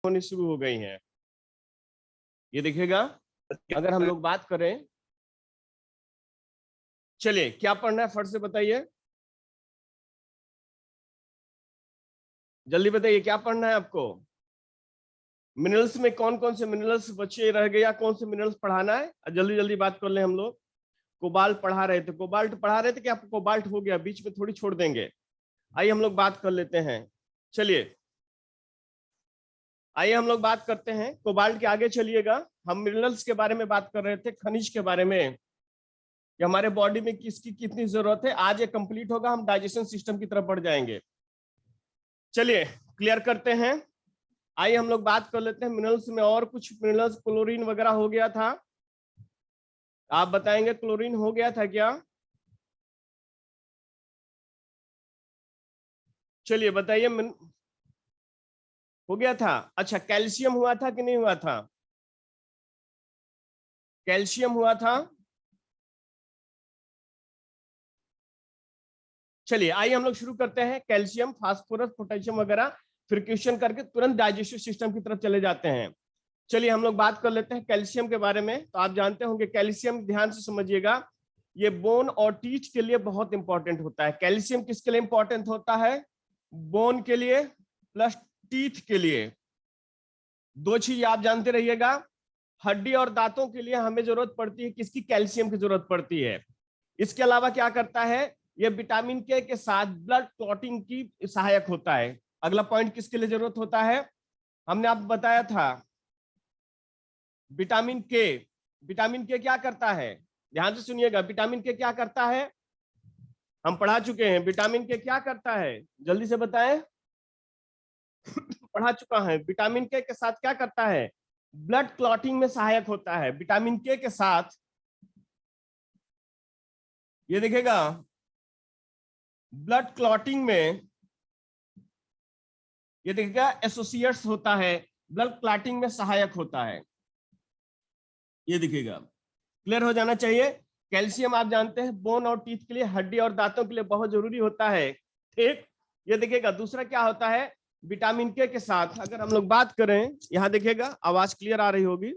होनी शुरू हो गई हैं। ये देखिएगा, अगर हम लोग बात करें, चलिए क्या पढ़ना है फट से बताइए, जल्दी बताइए क्या पढ़ना है आपको। मिनरल्स में कौन कौन से मिनरल्स बचे रह गया, कौन से मिनरल्स पढ़ाना है, जल्दी जल्दी बात कर ले हम लोग। कोबाल्ट पढ़ा रहे थे, कोबाल्ट पढ़ा रहे थे कि आपको कोबाल्ट हो गया, बीच में थोड़ी छोड़ देंगे। आइए हम लोग बात कर लेते हैं। चलिए आइए हम लोग बात करते हैं कोबाल्ट के आगे। चलिएगा, हम मिनरल्स के बारे में बात कर रहे थे, खनिज के बारे में, कि हमारे बॉडी में किसकी कितनी जरूरत है। आज ये कंप्लीट होगा, हम डाइजेशन सिस्टम की तरफ बढ़ जाएंगे। चलिए क्लियर करते हैं। आइए हम लोग बात कर लेते हैं मिनरल्स में, और कुछ मिनरल्स, क्लोरीन वगैरह हो गया था, आप बताएंगे क्लोरीन हो गया था क्या? चलिए बताइए, हो गया था। अच्छा, कैल्शियम हुआ था कि नहीं हुआ था? कैल्शियम हुआ था। चलिए आइए हम लोग शुरू करते हैं। कैल्शियम, फास्फोरस, पोटेशियम वगैरह, फिर क्वेश्चन करके तुरंत डाइजेस्टिव सिस्टम की तरफ चले जाते हैं। चलिए हम लोग बात कर लेते हैं कैल्शियम के बारे में। तो आप जानते होंगे कैल्शियम, ध्यान से समझिएगा, ये बोन और टीथ के लिए बहुत इंपॉर्टेंट होता है। कैल्शियम किसके लिए इंपॉर्टेंट होता है? बोन के लिए प्लस टीथ के लिए। दो चीज आप जानते रहिएगा, हड्डी और दांतों के लिए हमें जरूरत पड़ती है किसकी? कैल्शियम की जरूरत पड़ती है। इसके अलावा क्या करता है? ये विटामिन के साथ ब्लड क्लॉटिंग की सहायक होता है। अगला पॉइंट किसके लिए जरूरत होता है? हमने आपको बताया था, विटामिन के। विटामिन के क्या करता है? ध्यान से सुनिएगा, विटामिन के क्या करता है? हम पढ़ा चुके हैं, विटामिन के क्या करता है, जल्दी से बताएं। पढ़ा चुका है, विटामिन के साथ क्या करता है? ब्लड क्लॉटिंग में सहायक होता है। विटामिन के साथ ये देखिएगा, ब्लड क्लॉटिंग में ये देखिएगा एसोसिएट्स होता है, ब्लड क्लॉटिंग में सहायक होता है। ये देखिएगा, क्लियर हो जाना चाहिए। कैल्शियम आप जानते हैं बोन और टीथ के लिए, हड्डी और दांतों के लिए बहुत जरूरी होता है। ठीक, ये देखिएगा दूसरा क्या होता है, विटामिन के साथ अगर हम लोग बात करें, यहां देखिएगा आवाज क्लियर आ रही होगी।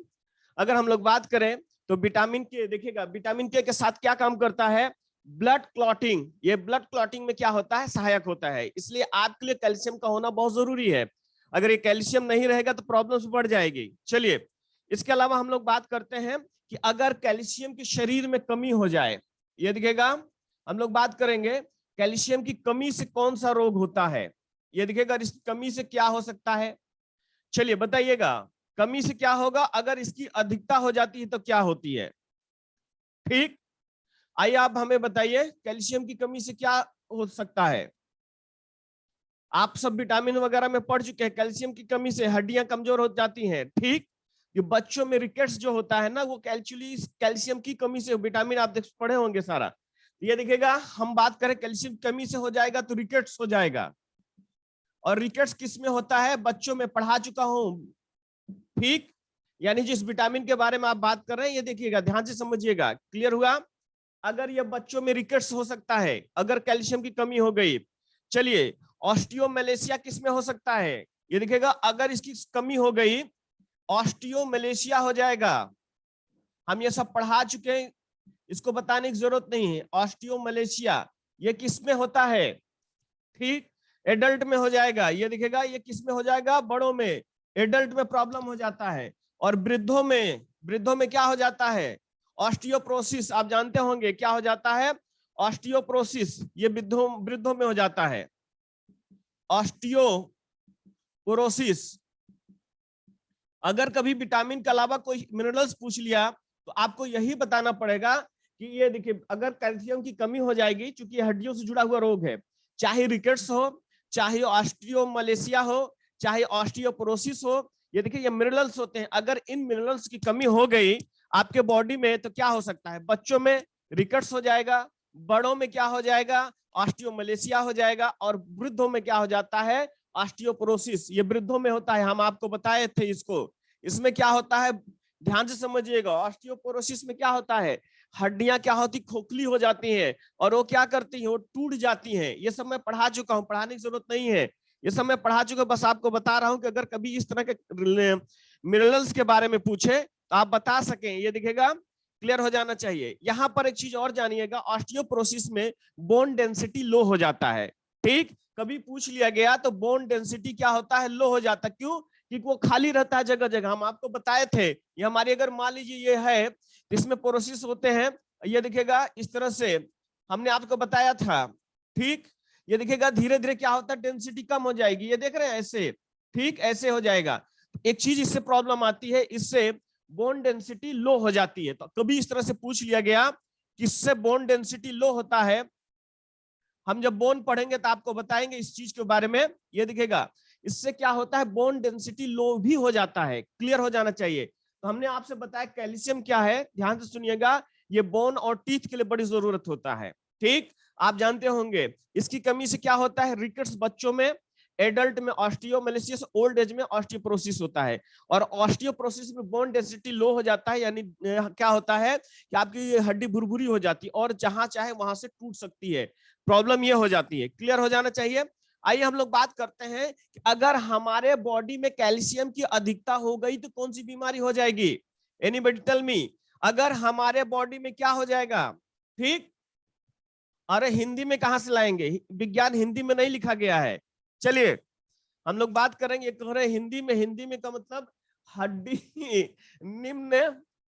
अगर हम लोग बात करें तो विटामिन के, देखिएगा विटामिन के साथ क्या काम करता है? Blood clotting. ये ब्लड क्लॉटिंग में क्या होता है? सहायक होता है। इसलिए आपके लिए कैल्शियम का होना बहुत जरूरी है। अगर ये कैल्शियम नहीं रहेगा तो प्रॉब्लम्स बढ़ जाएगी। चलिए, इसके अलावा हम लोग बात करते हैं कि अगर कैल्शियम की शरीर में कमी हो जाए, ये देखिएगा हम लोग बात करेंगे कैल्शियम की कमी से कौन सा रोग होता है। ये देखिएगा इस कमी से क्या हो सकता है। चलिए बताइएगा, कमी से क्या होगा? अगर इसकी अधिकता हो जाती है तो क्या होती है? ठीक, आइए आप हमें बताइए कैल्शियम की कमी से क्या हो सकता है। आप सब विटामिन वगैरह में पढ़ चुके हैं, कैल्शियम की कमी से हड्डियां कमजोर हो जाती हैं। ठीक, ये बच्चों में रिकेट्स जो होता है ना, वो एक्चुअली कैल्शियम की कमी से, विटामिन आप पढ़े होंगे सारा। ये देखिएगा, हम बात करें कैल्शियम कमी से हो जाएगा तो रिकेट्स हो जाएगा। और रिकेट्स किस में होता है? बच्चों में, पढ़ा चुका हूं। ठीक, यानी जिस विटामिन के बारे में आप बात कर रहे हैं, ये देखिएगा ध्यान से समझिएगा, क्लियर हुआ? अगर ये बच्चों में रिकेट्स हो सकता है अगर कैल्शियम की कमी हो गई। चलिए, ऑस्टियोमलेशिया किस में हो सकता है? ये देखिएगा, अगर इसकी कमी हो गई ऑस्टियोमलेशिया हो जाएगा। हम ये सब पढ़ा चुके हैं, इसको बताने की जरूरत नहीं है। ऑस्टियोमलेशिया ये किस में होता है? ठीक, एडल्ट में हो जाएगा। ये दिखेगा, ये किस में हो जाएगा? बड़ों में, एडल्ट में प्रॉब्लम हो जाता है। और वृद्धों में, वृद्धों में क्या हो जाता है? ऑस्टियोप्रोसिस। आप जानते होंगे क्या हो जाता है? ऑस्टियोप्रोसिस, ये वृद्धों वृद्धों में हो जाता है, ऑस्टियोपोरोसिस। अगर कभी विटामिन के अलावा कोई मिनरल्स पूछ लिया तो आपको यही बताना पड़ेगा कि ये देखिए, अगर कैल्शियम की कमी हो जाएगी, चूंकि हड्डियों से जुड़ा हुआ रोग है, चाहे रिकेट्स हो, चाहे ऑस्टियोमलेशिया हो, चाहे ऑस्टियोपोरोसिस हो, ये देखिए ये मिनरल्स होते हैं। अगर इन मिनरल्स की कमी हो गई आपके बॉडी में तो क्या हो सकता है? बच्चों में रिकेट्स हो जाएगा, बड़ों में क्या हो जाएगा? ऑस्टियोमलेशिया हो जाएगा, और वृद्धों में क्या हो जाता है? ऑस्टियोपोरोसिस। ये वृद्धों में होता है, हम आपको बताए थे इसको। इसमें क्या होता है, ध्यान से समझिएगा, ऑस्टियोपोरोसिस में क्या होता है? हड्डियां क्या होती? खोखली हो जाती हैं, और वो क्या करती हैं? वो टूट जाती हैं। ये सब मैं पढ़ा चुका हूं, पढ़ाने की जरूरत नहीं है। ये सब मैं पढ़ा चुका, बस आपको बता रहा हूं कि अगर कभी इस तरह के मिनरल्स के बारे में पूछे तो आप बता सकें। ये दिखेगा, क्लियर हो जाना चाहिए। यहां पर एक चीज और जानिएगा, ऑस्टियोपोरोसिस में बोन डेंसिटी लो हो जाता है। ठीक, कभी पूछ लिया गया तो बोन डेंसिटी क्या होता है, लो हो जाता है। क्यों? क्योंकि वो खाली रहता है जगह जगह। हम आपको बताए थे, ये हमारी अगर मान लीजिए ये है तो इसमें पोरोसिस होते हैं, ये दिखेगा इस तरह से, हमने आपको बताया था। ठीक, ये दिखेगा धीरे धीरे क्या होता है, डेंसिटी कम हो जाएगी। ये देख रहे हैं ऐसे, ठीक ऐसे हो जाएगा। एक चीज इससे प्रॉब्लम आती है, इससे बोन डेंसिटी लो हो जाती है। तो कभी इस तरह से पूछ लिया गया किससे बोन डेंसिटी लो होता है, हम जब बोन पढ़ेंगे तो आपको बताएंगे इस चीज के बारे में। ये दिखेगा इससे क्या होता है, बोन डेंसिटी लो भी हो जाता है। क्लियर हो जाना चाहिए। तो हमने आपसे बताया कैल्शियम क्या है, ध्यान से सुनिएगा, ये बोन और टीथ के लिए बड़ी जरूरत होता है। ठीक, आप जानते होंगे इसकी कमी से क्या होता है, रिकेट्स बच्चों में, एडल्ट में ऑस्टियोमेलेसिस, ओल्ड एज में ऑस्टियोपोरोसिस होता है। और ऑस्टियोपोरोसिस में बोन डेंसिटी लो हो जाता है, यानी क्या होता है कि आपकी हड्डी भुरभुरी हो जाती है और जहां चाहे वहां से टूट सकती है। प्रॉब्लम ये हो जाती है। क्लियर हो जाना चाहिए। आइए हम लोग बात करते हैं कि अगर हमारे बॉडी में कैल्शियम की अधिकता हो गई तो कौन सी बीमारी हो जाएगी। एनीबॉडी टेल मी, अगर हमारे बॉडी में क्या हो जाएगा। ठीक, अरे हिंदी में कहां से लाएंगे, विज्ञान हिंदी में नहीं लिखा गया है। चलिए हम लोग बात करेंगे, कह रहे हिंदी में, हिंदी में का मतलब हड्डी निम्न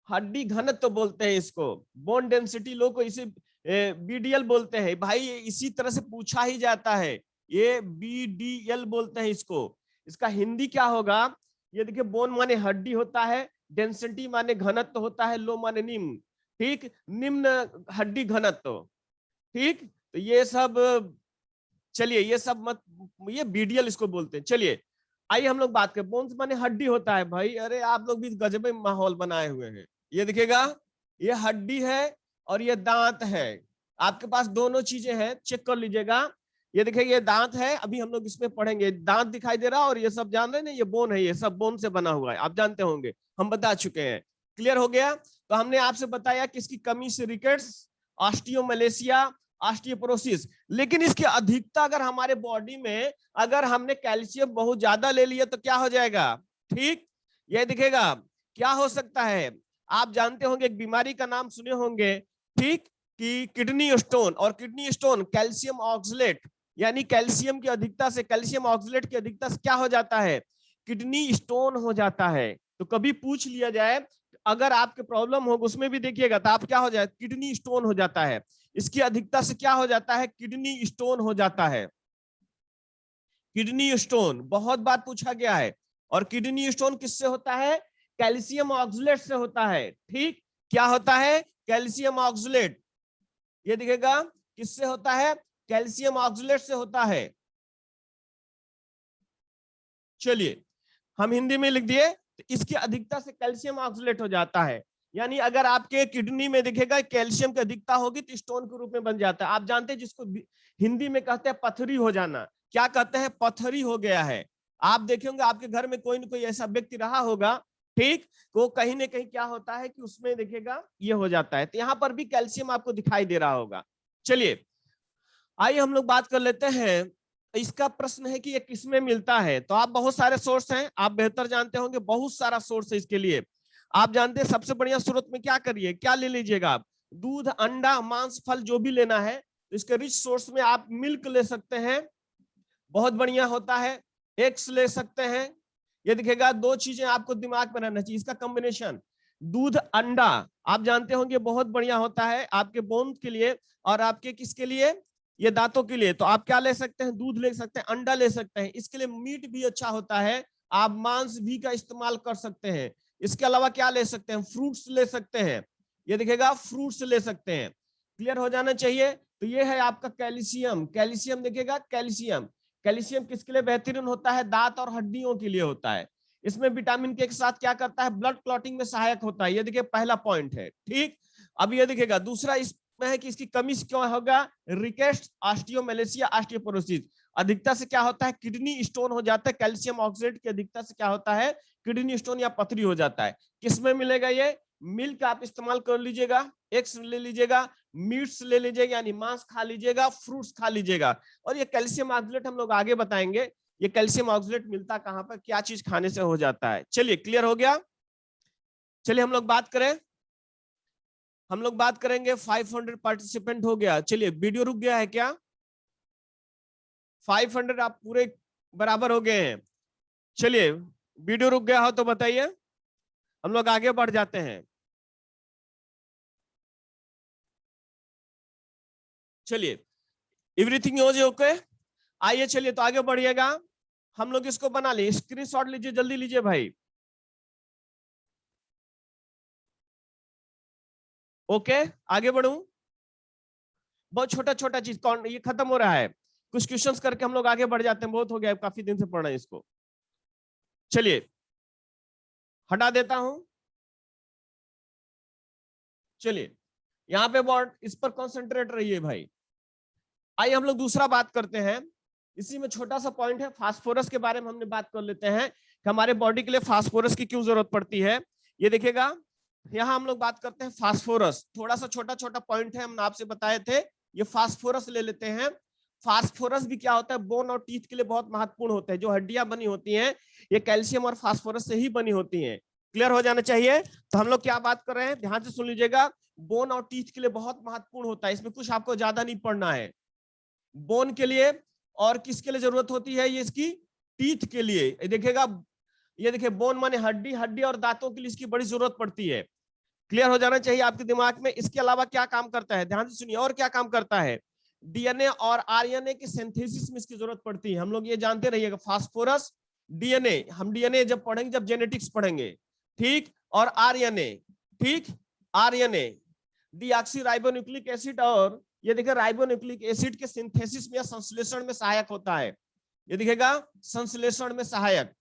हड्डी घनत्व तो बोलते हैं इसको, बोन डेंसिटी लो को इसे बीडीएल बोलते हैं। भाई इसी तरह से पूछा ही जाता है, ये बीडीएल बोलते हैं इसको। इसका हिंदी क्या होगा, ये देखिए, बोन माने हड्डी होता है, डेंसिटी माने घनत्व होता है, लो माने निम्न। ठीक, निम्न हड्डी घनत्व। ठीक, तो ये सब, चलिए ये सब मत, ये बीडीएल इसको बोलते हैं। चलिए आइए हम लोग बात करें, बोन्स माने हड्डी होता है। भाई अरे आप लोग भी गजब माहौल बनाए हुए हैं। ये दिखेगा, ये हड्डी है और ये दांत है। आपके पास दोनों चीजें हैं, चेक कर लीजिएगा। ये देखिए ये दांत है, अभी हम लोग इसमें पढ़ेंगे, दांत दिखाई दे रहा है, और ये सब जान रहे हैं ना, ये बोन है, ये सब बोन से बना हुआ है, आप जानते होंगे, हम बता चुके हैं। क्लियर हो गया। तो हमने आपसे बताया कि इसकी कमी से रिकेट्स, ऑस्टियोमलेशिया, ऑस्टियोपोरोसिस। लेकिन इसकी अधिकता अगर हमारे बॉडी में, अगर हमने कैल्शियम बहुत ज्यादा ले लिया तो क्या हो जाएगा। ठीक, ये दिखेगा क्या हो सकता है, आप जानते होंगे एक बीमारी का नाम सुने होंगे, ठीक, कि किडनी स्टोन। और किडनी स्टोन कैल्शियम ऑक्सलेट, यानी कैल्शियम की अधिकता से, कैल्शियम ऑक्सलेट की अधिकता से क्या हो जाता है, किडनी स्टोन हो जाता है। तो कभी पूछ लिया जाए, अगर आपके प्रॉब्लम होगा उसमें भी देखिएगा, तो आप क्या हो जाए, किडनी स्टोन हो जाता है। इसकी अधिकता से क्या हो जाता है, किडनी स्टोन हो जाता है। किडनी स्टोन बहुत बार पूछा गया है। और किडनी स्टोन किससे होता है, कैल्शियम ऑक्सलेट से होता है। ठीक, क्या होता है, कैल्शियम ऑक्सलेट। ये दिखेगा किससे होता है, कैल्शियम ऑक्सलेट से होता है। चलिए हम हिंदी में लिख दिए, तो इसकी अधिकता से कैल्शियम ऑक्सलेट हो जाता है। यानी अगर आपके किडनी में दिखेगा कैल्शियम की अधिकता होगी तो स्टोन के रूप में बन जाता है। आप जानते हैं जिसको हिंदी में कहते हैं पथरी हो जाना, क्या कहते हैं, पथरी हो गया है। आप देखेंगे आपके घर में कोई ना कोई ऐसा व्यक्ति रहा होगा, ठीक, वो कहीं ना कहीं क्या होता है कि उसमें देखेगा ये हो जाता है। तो यहाँ पर भी कैल्शियम आपको दिखाई दे रहा होगा। चलिए आइए हम लोग बात कर लेते हैं, इसका प्रश्न है कि ये किसमें मिलता है। तो आप बहुत सारे सोर्स हैं, आप बेहतर जानते होंगे, बहुत सारा सोर्स है इसके लिए। आप जानते हैं सबसे बढ़िया स्रोत में क्या करिए, क्या ले लीजिएगा आप, दूध, अंडा, मांस, फल, जो भी लेना है। तो इसके रिच सोर्स में आप मिल्क ले सकते हैं, बहुत बढ़िया होता है। एग्स ले सकते हैं। ये दिखेगा, दो चीजें आपको दिमाग में रहना चाहिए, इसका कॉम्बिनेशन, दूध, अंडा, आप जानते होंगे बहुत बढ़िया होता है आपके बोन के लिए और आपके किसके लिए, ये दांतों के लिए। तो आप क्या ले सकते हैं, दूध ले सकते हैं, अंडा ले सकते हैं। इसके लिए मीट भी अच्छा होता है, आप मांस भी का इस्तेमाल कर सकते हैं। इसके अलावा क्या ले सकते हैं, फ्रूट्स ले सकते हैं। ये दिखेगा, फ्रूट्स ले सकते हैं। क्लियर हो जाना चाहिए। तो ये है आपका कैल्शियम। कैल्शियम दिखेगा, कैल्शियम, कैल्शियम किसके लिए बेहतरीन होता है, दांत और हड्डियों के लिए होता है। इसमें विटामिन के साथ क्या करता है, ब्लड क्लॉटिंग में सहायक होता है। ये देखिए पहला पॉइंट है। ठीक, अब ये दिखेगा दूसरा इसमें है कि इसकी कमी से क्यों होगा, रिकेट्स, ऑस्टियोमेलेशिया, ऑस्टियोपोरोसिस। अधिकता से क्या होता है, किडनी स्टोन हो जाता है। कैल्शियम ऑक्सलेट की अधिकता से क्या होता है, किडनी स्टोन या पथरी हो जाता है। किसमें मिलेगा ये, मिल्क आप इस्तेमाल कर लीजिएगा, एग्स ले लीजिएगा, मीट्स ले लीजिएगा यानी मांस खा लीजिएगा, फ्रूट्स खा लीजिएगा। और ये कैल्शियम ऑक्सलेट हम लोग आगे बताएंगे ये कैल्शियम ऑक्सलेट मिलता कहां पर, क्या चीज खाने से हो जाता है। चलिए क्लियर हो गया। चलिए हम लोग बात करें, हम लोग बात करेंगे 500 पार्टिसिपेंट हो गया। चलिए वीडियो रुक गया है क्या? 500 आप पूरे बराबर हो गए हैं। चलिए वीडियो रुक गया हो तो बताइए, हम लोग आगे बढ़ जाते हैं। चलिए एवरीथिंग इज ओके, आइए चलिए तो आगे बढ़िएगा। हम लोग इसको बना लिए, स्क्रीनशॉट लीजिए, जल्दी लीजिए भाई। ओके आगे बढ़ूं, बहुत छोटा छोटा चीज कौन ये खत्म हो रहा है, कुछ क्वेश्चंस करके हम लोग आगे बढ़ जाते हैं, बहुत हो गया काफी दिन से पढ़ रहे हैं इसको। चलिए हटा देता हूं। चलिए यहाँ पे बॉन्ड, इस पर कॉन्सेंट्रेट रहिए भाई। आइए हम लोग दूसरा बात करते हैं, इसी में छोटा सा पॉइंट है, फास्फोरस के बारे में हमने बात कर लेते हैं कि हमारे बॉडी के लिए फास्फोरस की क्यों जरूरत पड़ती है। ये देखिएगा यहाँ हम लोग बात करते हैं फास्फोरस, थोड़ा सा छोटा छोटा पॉइंट है, हमने आपसे बताए थे। ये फास्फोरस ले लेते हैं। फास्फोरस भी क्या होता है, बोन और टीथ के लिए बहुत महत्वपूर्ण होता है। जो हड्डियां बनी होती हैं ये कैल्शियम और फास्फोरस से ही बनी होती हैं। क्लियर हो जाना चाहिए। तो हम लोग क्या बात कर रहे हैं, ध्यान से सुन लीजिएगा। बोन और टीथ के लिए बहुत महत्वपूर्ण होता है, इसमें कुछ आपको ज्यादा नहीं पढ़ना है। बोन के लिए और किसके लिए जरूरत होती है, ये इसकी टीथ के लिए। देखिएगा ये देखिए, बोन माने हड्डी, हड्डी और दांतों के लिए इसकी बड़ी जरूरत पड़ती है। क्लियर हो जाना चाहिए आपके दिमाग में। इसके अलावा क्या काम करता है, ध्यान से सुनिए, और क्या काम करता है, डीएनए और आरएनए की सिंथेसिस में इसकी जरूरत पड़ती है। हम लोग ये जानते रहिएगा, फास्फोरस, डीएनए, हम डीएनए जब पढ़ेंगे, जब जेनेटिक्स पढ़ेंगे, ठीक, और आरएनए, ठीक, आरएनए डीऑक्सीराइबोन्यूक्लिक एसिड, और ये देखिए राइबोन्यूक्लिक एसिड के सिंथेसिस में या संश्लेषण में सहायक होता है। ये दिखेगा संश्लेषण में सहायक।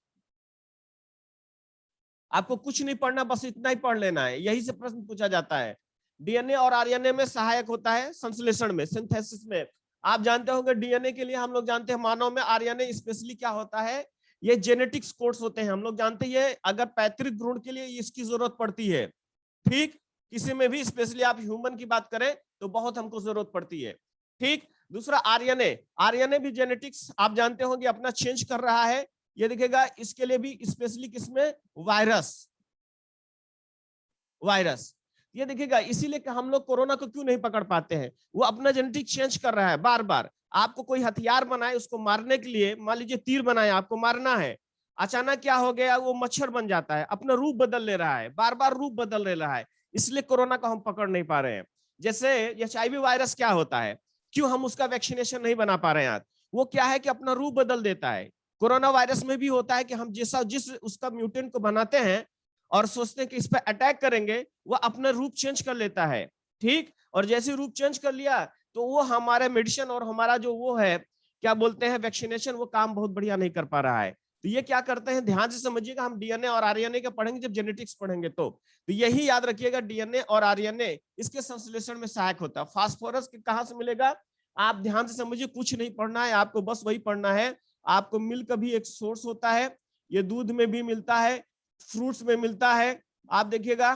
आपको कुछ नहीं पढ़ना, बस इतना ही पढ़ लेना है, यही से प्रश्न पूछा जाता है। डीएनए और आरएनए में सहायक होता है संश्लेषण में, सिंथेसिस में। आप जानते होंगे डीएनए के लिए हम लोग जानते हैं मानव में, आरएनए स्पेशली क्या होता है, ये जेनेटिक्स कोड्स होते हैं। हम लोग जानते हैं अगर पैतृक गुण के लिए इसकी जरूरत पड़ती है, ठीक, किसी में भी, स्पेशली आप ह्यूमन की बात करें तो बहुत हमको जरूरत पड़ती है, ठीक। दूसरा आरएनए, आरएनए भी जेनेटिक्स आप जानते होंगे अपना चेंज कर रहा है। ये दिखेगा इसके लिए भी स्पेशली किसमें, वायरस, वायरस। ये देखिएगा इसीलिए कि हम लोग कोरोना को क्यों नहीं पकड़ पाते हैं, वो अपना जेनेटिक चेंज कर रहा है बार बार। आपको कोई हथियार बनाए उसको मारने के लिए, मान लीजिए तीर बनाए आपको मारना है, अचानक क्या हो गया, वो मच्छर बन जाता है, अपना रूप बदल ले रहा है, बार बार रूप बदल ले रहा है, इसलिए कोरोना को हम पकड़ नहीं पा रहे हैं। जैसे एचआईवी वायरस क्या होता है, क्यों हम उसका वैक्सीनेशन नहीं बना पा रहे हैं आज, वो क्या है कि अपना रूप बदल देता है। कोरोना वायरस में भी होता है कि हम जिस उसका म्यूटेंट को बनाते हैं और सोचते हैं कि इस पर अटैक करेंगे, वो अपना रूप चेंज कर लेता है, ठीक। और जैसे रूप चेंज कर लिया तो वो हमारे मेडिसिन और हमारा जो वो है क्या बोलते हैं वैक्सीनेशन, वो काम बहुत बढ़िया नहीं कर पा रहा है। तो ये क्या करते हैं, ध्यान से समझिएगा, हम डीएनए और आरएनए का पढ़ेंगे जब जेनेटिक्स पढ़ेंगे तो यही याद रखिएगा, डीएनए और आरएनए इसके संश्लेषण में सहायक होता है। फास्फोरस कहां से मिलेगा, आप ध्यान से समझिए, कुछ नहीं पढ़ना है आपको, बस वही पढ़ना है। आपको मिल्क भी एक सोर्स होता है, ये दूध में भी मिलता है, फ्रूट्स में मिलता है, आप देखिएगा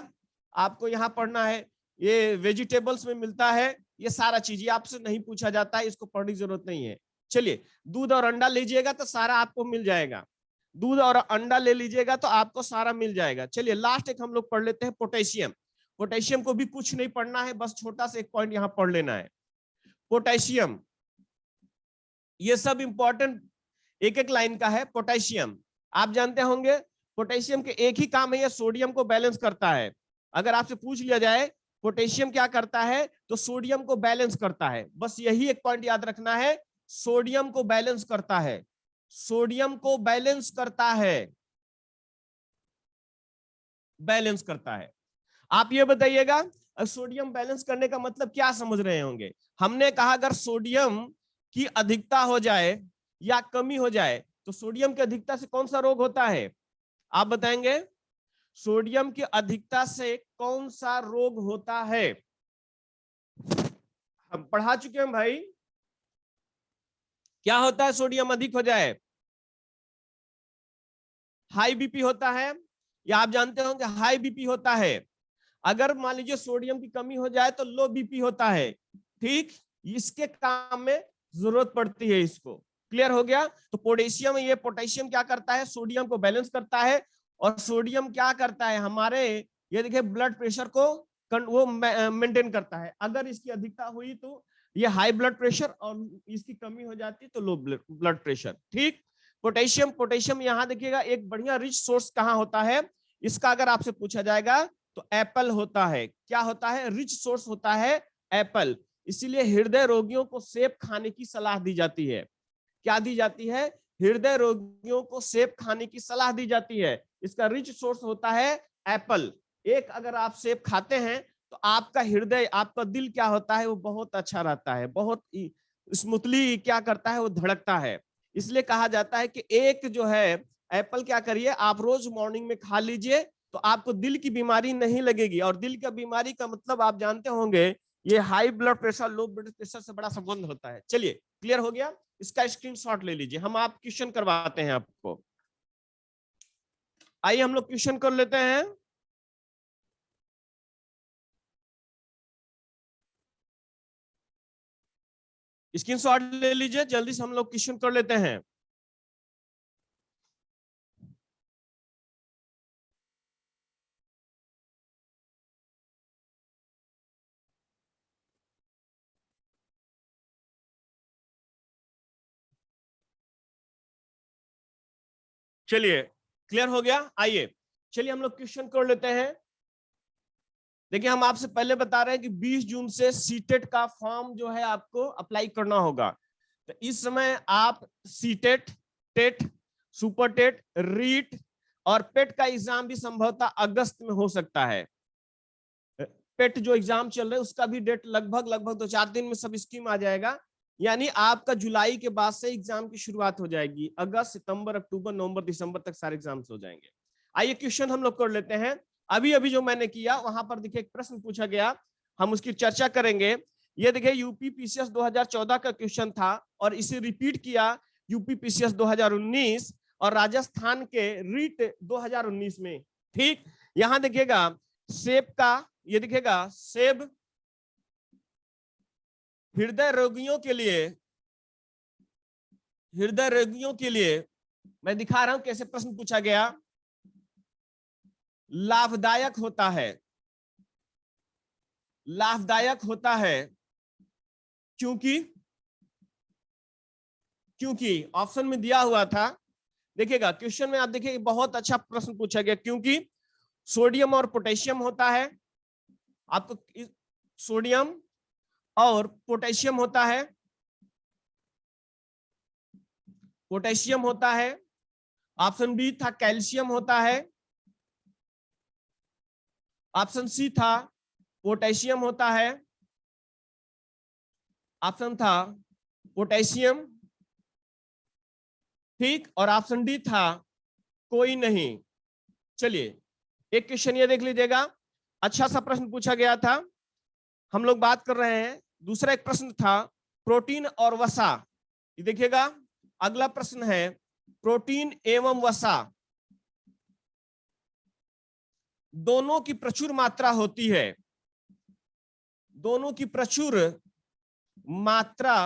आपको यहाँ पढ़ना है, ये वेजिटेबल्स में मिलता है, ये सारा चीज ये आपसे नहीं पूछा जाता है, इसको पढ़ने की जरूरत नहीं है। चलिए दूध और अंडा लीजिएगा तो सारा आपको मिल जाएगा, दूध और अंडा ले लीजिएगा तो आपको सारा मिल जाएगा। चलिए लास्ट एक हम लोग पढ़ लेते हैं, पोटेशियम। पोटेशियम को भी कुछ नहीं पढ़ना है, बस छोटा सा एक पॉइंट यहाँ पढ़ लेना है, पोटेशियम, ये सब इंपॉर्टेंट एक एक लाइन का है। पोटेशियम आप जानते होंगे, पोटेशियम के एक ही काम है, ये सोडियम को बैलेंस करता है। अगर आपसे पूछ लिया जाए पोटेशियम क्या करता है, तो सोडियम को बैलेंस करता है, बस यही एक पॉइंट याद रखना है, सोडियम को बैलेंस करता है, सोडियम को बैलेंस करता है, बैलेंस करता है। आप ये बताइएगा सोडियम बैलेंस करने का मतलब क्या समझ रहे होंगे। हमने कहा अगर सोडियम की अधिकता हो जाए या कमी हो जाए, तो सोडियम की अधिकता से कौन सा रोग होता है, आप बताएंगे, सोडियम की अधिकता से कौन सा रोग होता है। हम पढ़ा चुके हैं भाई, क्या होता है सोडियम अधिक हो जाए, हाई बीपी होता है, या आप जानते होंगे हाई बीपी होता है। अगर मान लीजिए सोडियम की कमी हो जाए तो लो बीपी होता है, ठीक। इसके काम में जरूरत पड़ती है इसको, क्लियर हो गया। तो पोटेशियम, ये पोटेशियम क्या करता है, सोडियम को बैलेंस करता है, और सोडियम क्या करता है हमारे, ये देखिए ब्लड प्रेशर को वो मेंटेन करता है। अगर इसकी अधिकता हुई तो ये हाई ब्लड प्रेशर, और इसकी कमी हो जाती है तो लो ब्लड प्रेशर। ठीक, पोटेशियम, पोटेशियम यहाँ देखिएगा एक बढ़िया रिच सोर्स कहाँ होता है इसका, अगर आपसे पूछा जाएगा तो एप्पल होता है। क्या होता है, रिच सोर्स होता है एप्पल। इसीलिए हृदय रोगियों को सेब खाने की सलाह दी जाती है। क्या दी जाती है, हृदय रोगियों को सेब खाने की सलाह दी जाती है। इसका रिच सोर्स होता है एप्पल। एक अगर आप सेब खाते हैं तो आपका हृदय, आपका दिल क्या होता है, वो बहुत अच्छा रहता है, बहुत स्मूथली क्या करता है, वो धड़कता है। इसलिए कहा जाता है कि एक जो है एप्पल क्या करिए आप रोज मॉर्निंग में खा लीजिए, तो आपको दिल की बीमारी नहीं लगेगी। और दिल का बीमारी का मतलब आप जानते होंगे, ये high blood pressure, low blood pressure से बड़ा संबंध होता है। चलिए, क्लियर हो गया। इसका स्क्रीनशॉट ले लीजिए, हम आप क्वेश्चन करवाते हैं आपको। आइए हम लोग क्वेश्चन कर लेते हैं। स्क्रीनशॉट ले लीजिए, जल्दी से हम लोग क्वेश्चन कर लेते हैं। चलिए, क्लियर हो गया। आइए चलिए हम लोग क्वेश्चन कर लेते हैं। देखिए, हम आपसे पहले बता रहे हैं कि 20 जून से सीटेट का फॉर्म जो है आपको अप्लाई करना होगा। तो इस समय आप CTET, TET, super TET, REET और पेट का एग्जाम भी संभवतः अगस्त में हो सकता है। पेट जो एग्जाम चल रहा है उसका भी डेट लगभग 2-4 दिन में सब स्कीम आ जाएगा। यानी आपका जुलाई के बाद से एग्जाम की शुरुआत हो जाएगी। अगस्त, सितंबर, अक्टूबर, नवंबर, दिसंबर तक सारे एग्जाम्स हो जाएंगे। आइए क्वेश्चन हम लोग कर लेते हैं। अभी अभी जो मैंने किया वहां पर देखिए एक प्रश्न पूछा गया, हम उसकी चर्चा करेंगे। ये देखिए यूपी पीसीएस 2014 का क्वेश्चन था, और इसे रिपीट किया यूपी पीसीएस 2019 और राजस्थान के रीट 2019 में। ठीक, यहां देखिएगा सेब का, ये दिखेगा सेब हृदय रोगियों के लिए, हृदय रोगियों के लिए मैं दिखा रहा हूं कैसे प्रश्न पूछा गया। लाभदायक होता है, लाभदायक होता है क्योंकि, क्योंकि ऑप्शन में दिया हुआ था। देखिएगा क्वेश्चन में आप देखिए बहुत अच्छा प्रश्न पूछा गया, क्योंकि सोडियम और पोटेशियम होता है। आपको सोडियम और पोटेशियम होता है, पोटेशियम होता है। ऑप्शन बी था कैल्शियम होता है। ऑप्शन सी था पोटेशियम होता है। ऑप्शन था पोटेशियम, ठीक, और ऑप्शन डी था कोई नहीं। चलिए एक क्वेश्चन ये देख लीजिएगा, अच्छा सा प्रश्न पूछा गया था, हम लोग बात कर रहे हैं। दूसरा एक प्रश्न था प्रोटीन और वसा। ये देखिएगा अगला प्रश्न है प्रोटीन एवं वसा दोनों की प्रचुर मात्रा होती है, दोनों की प्रचुर मात्रा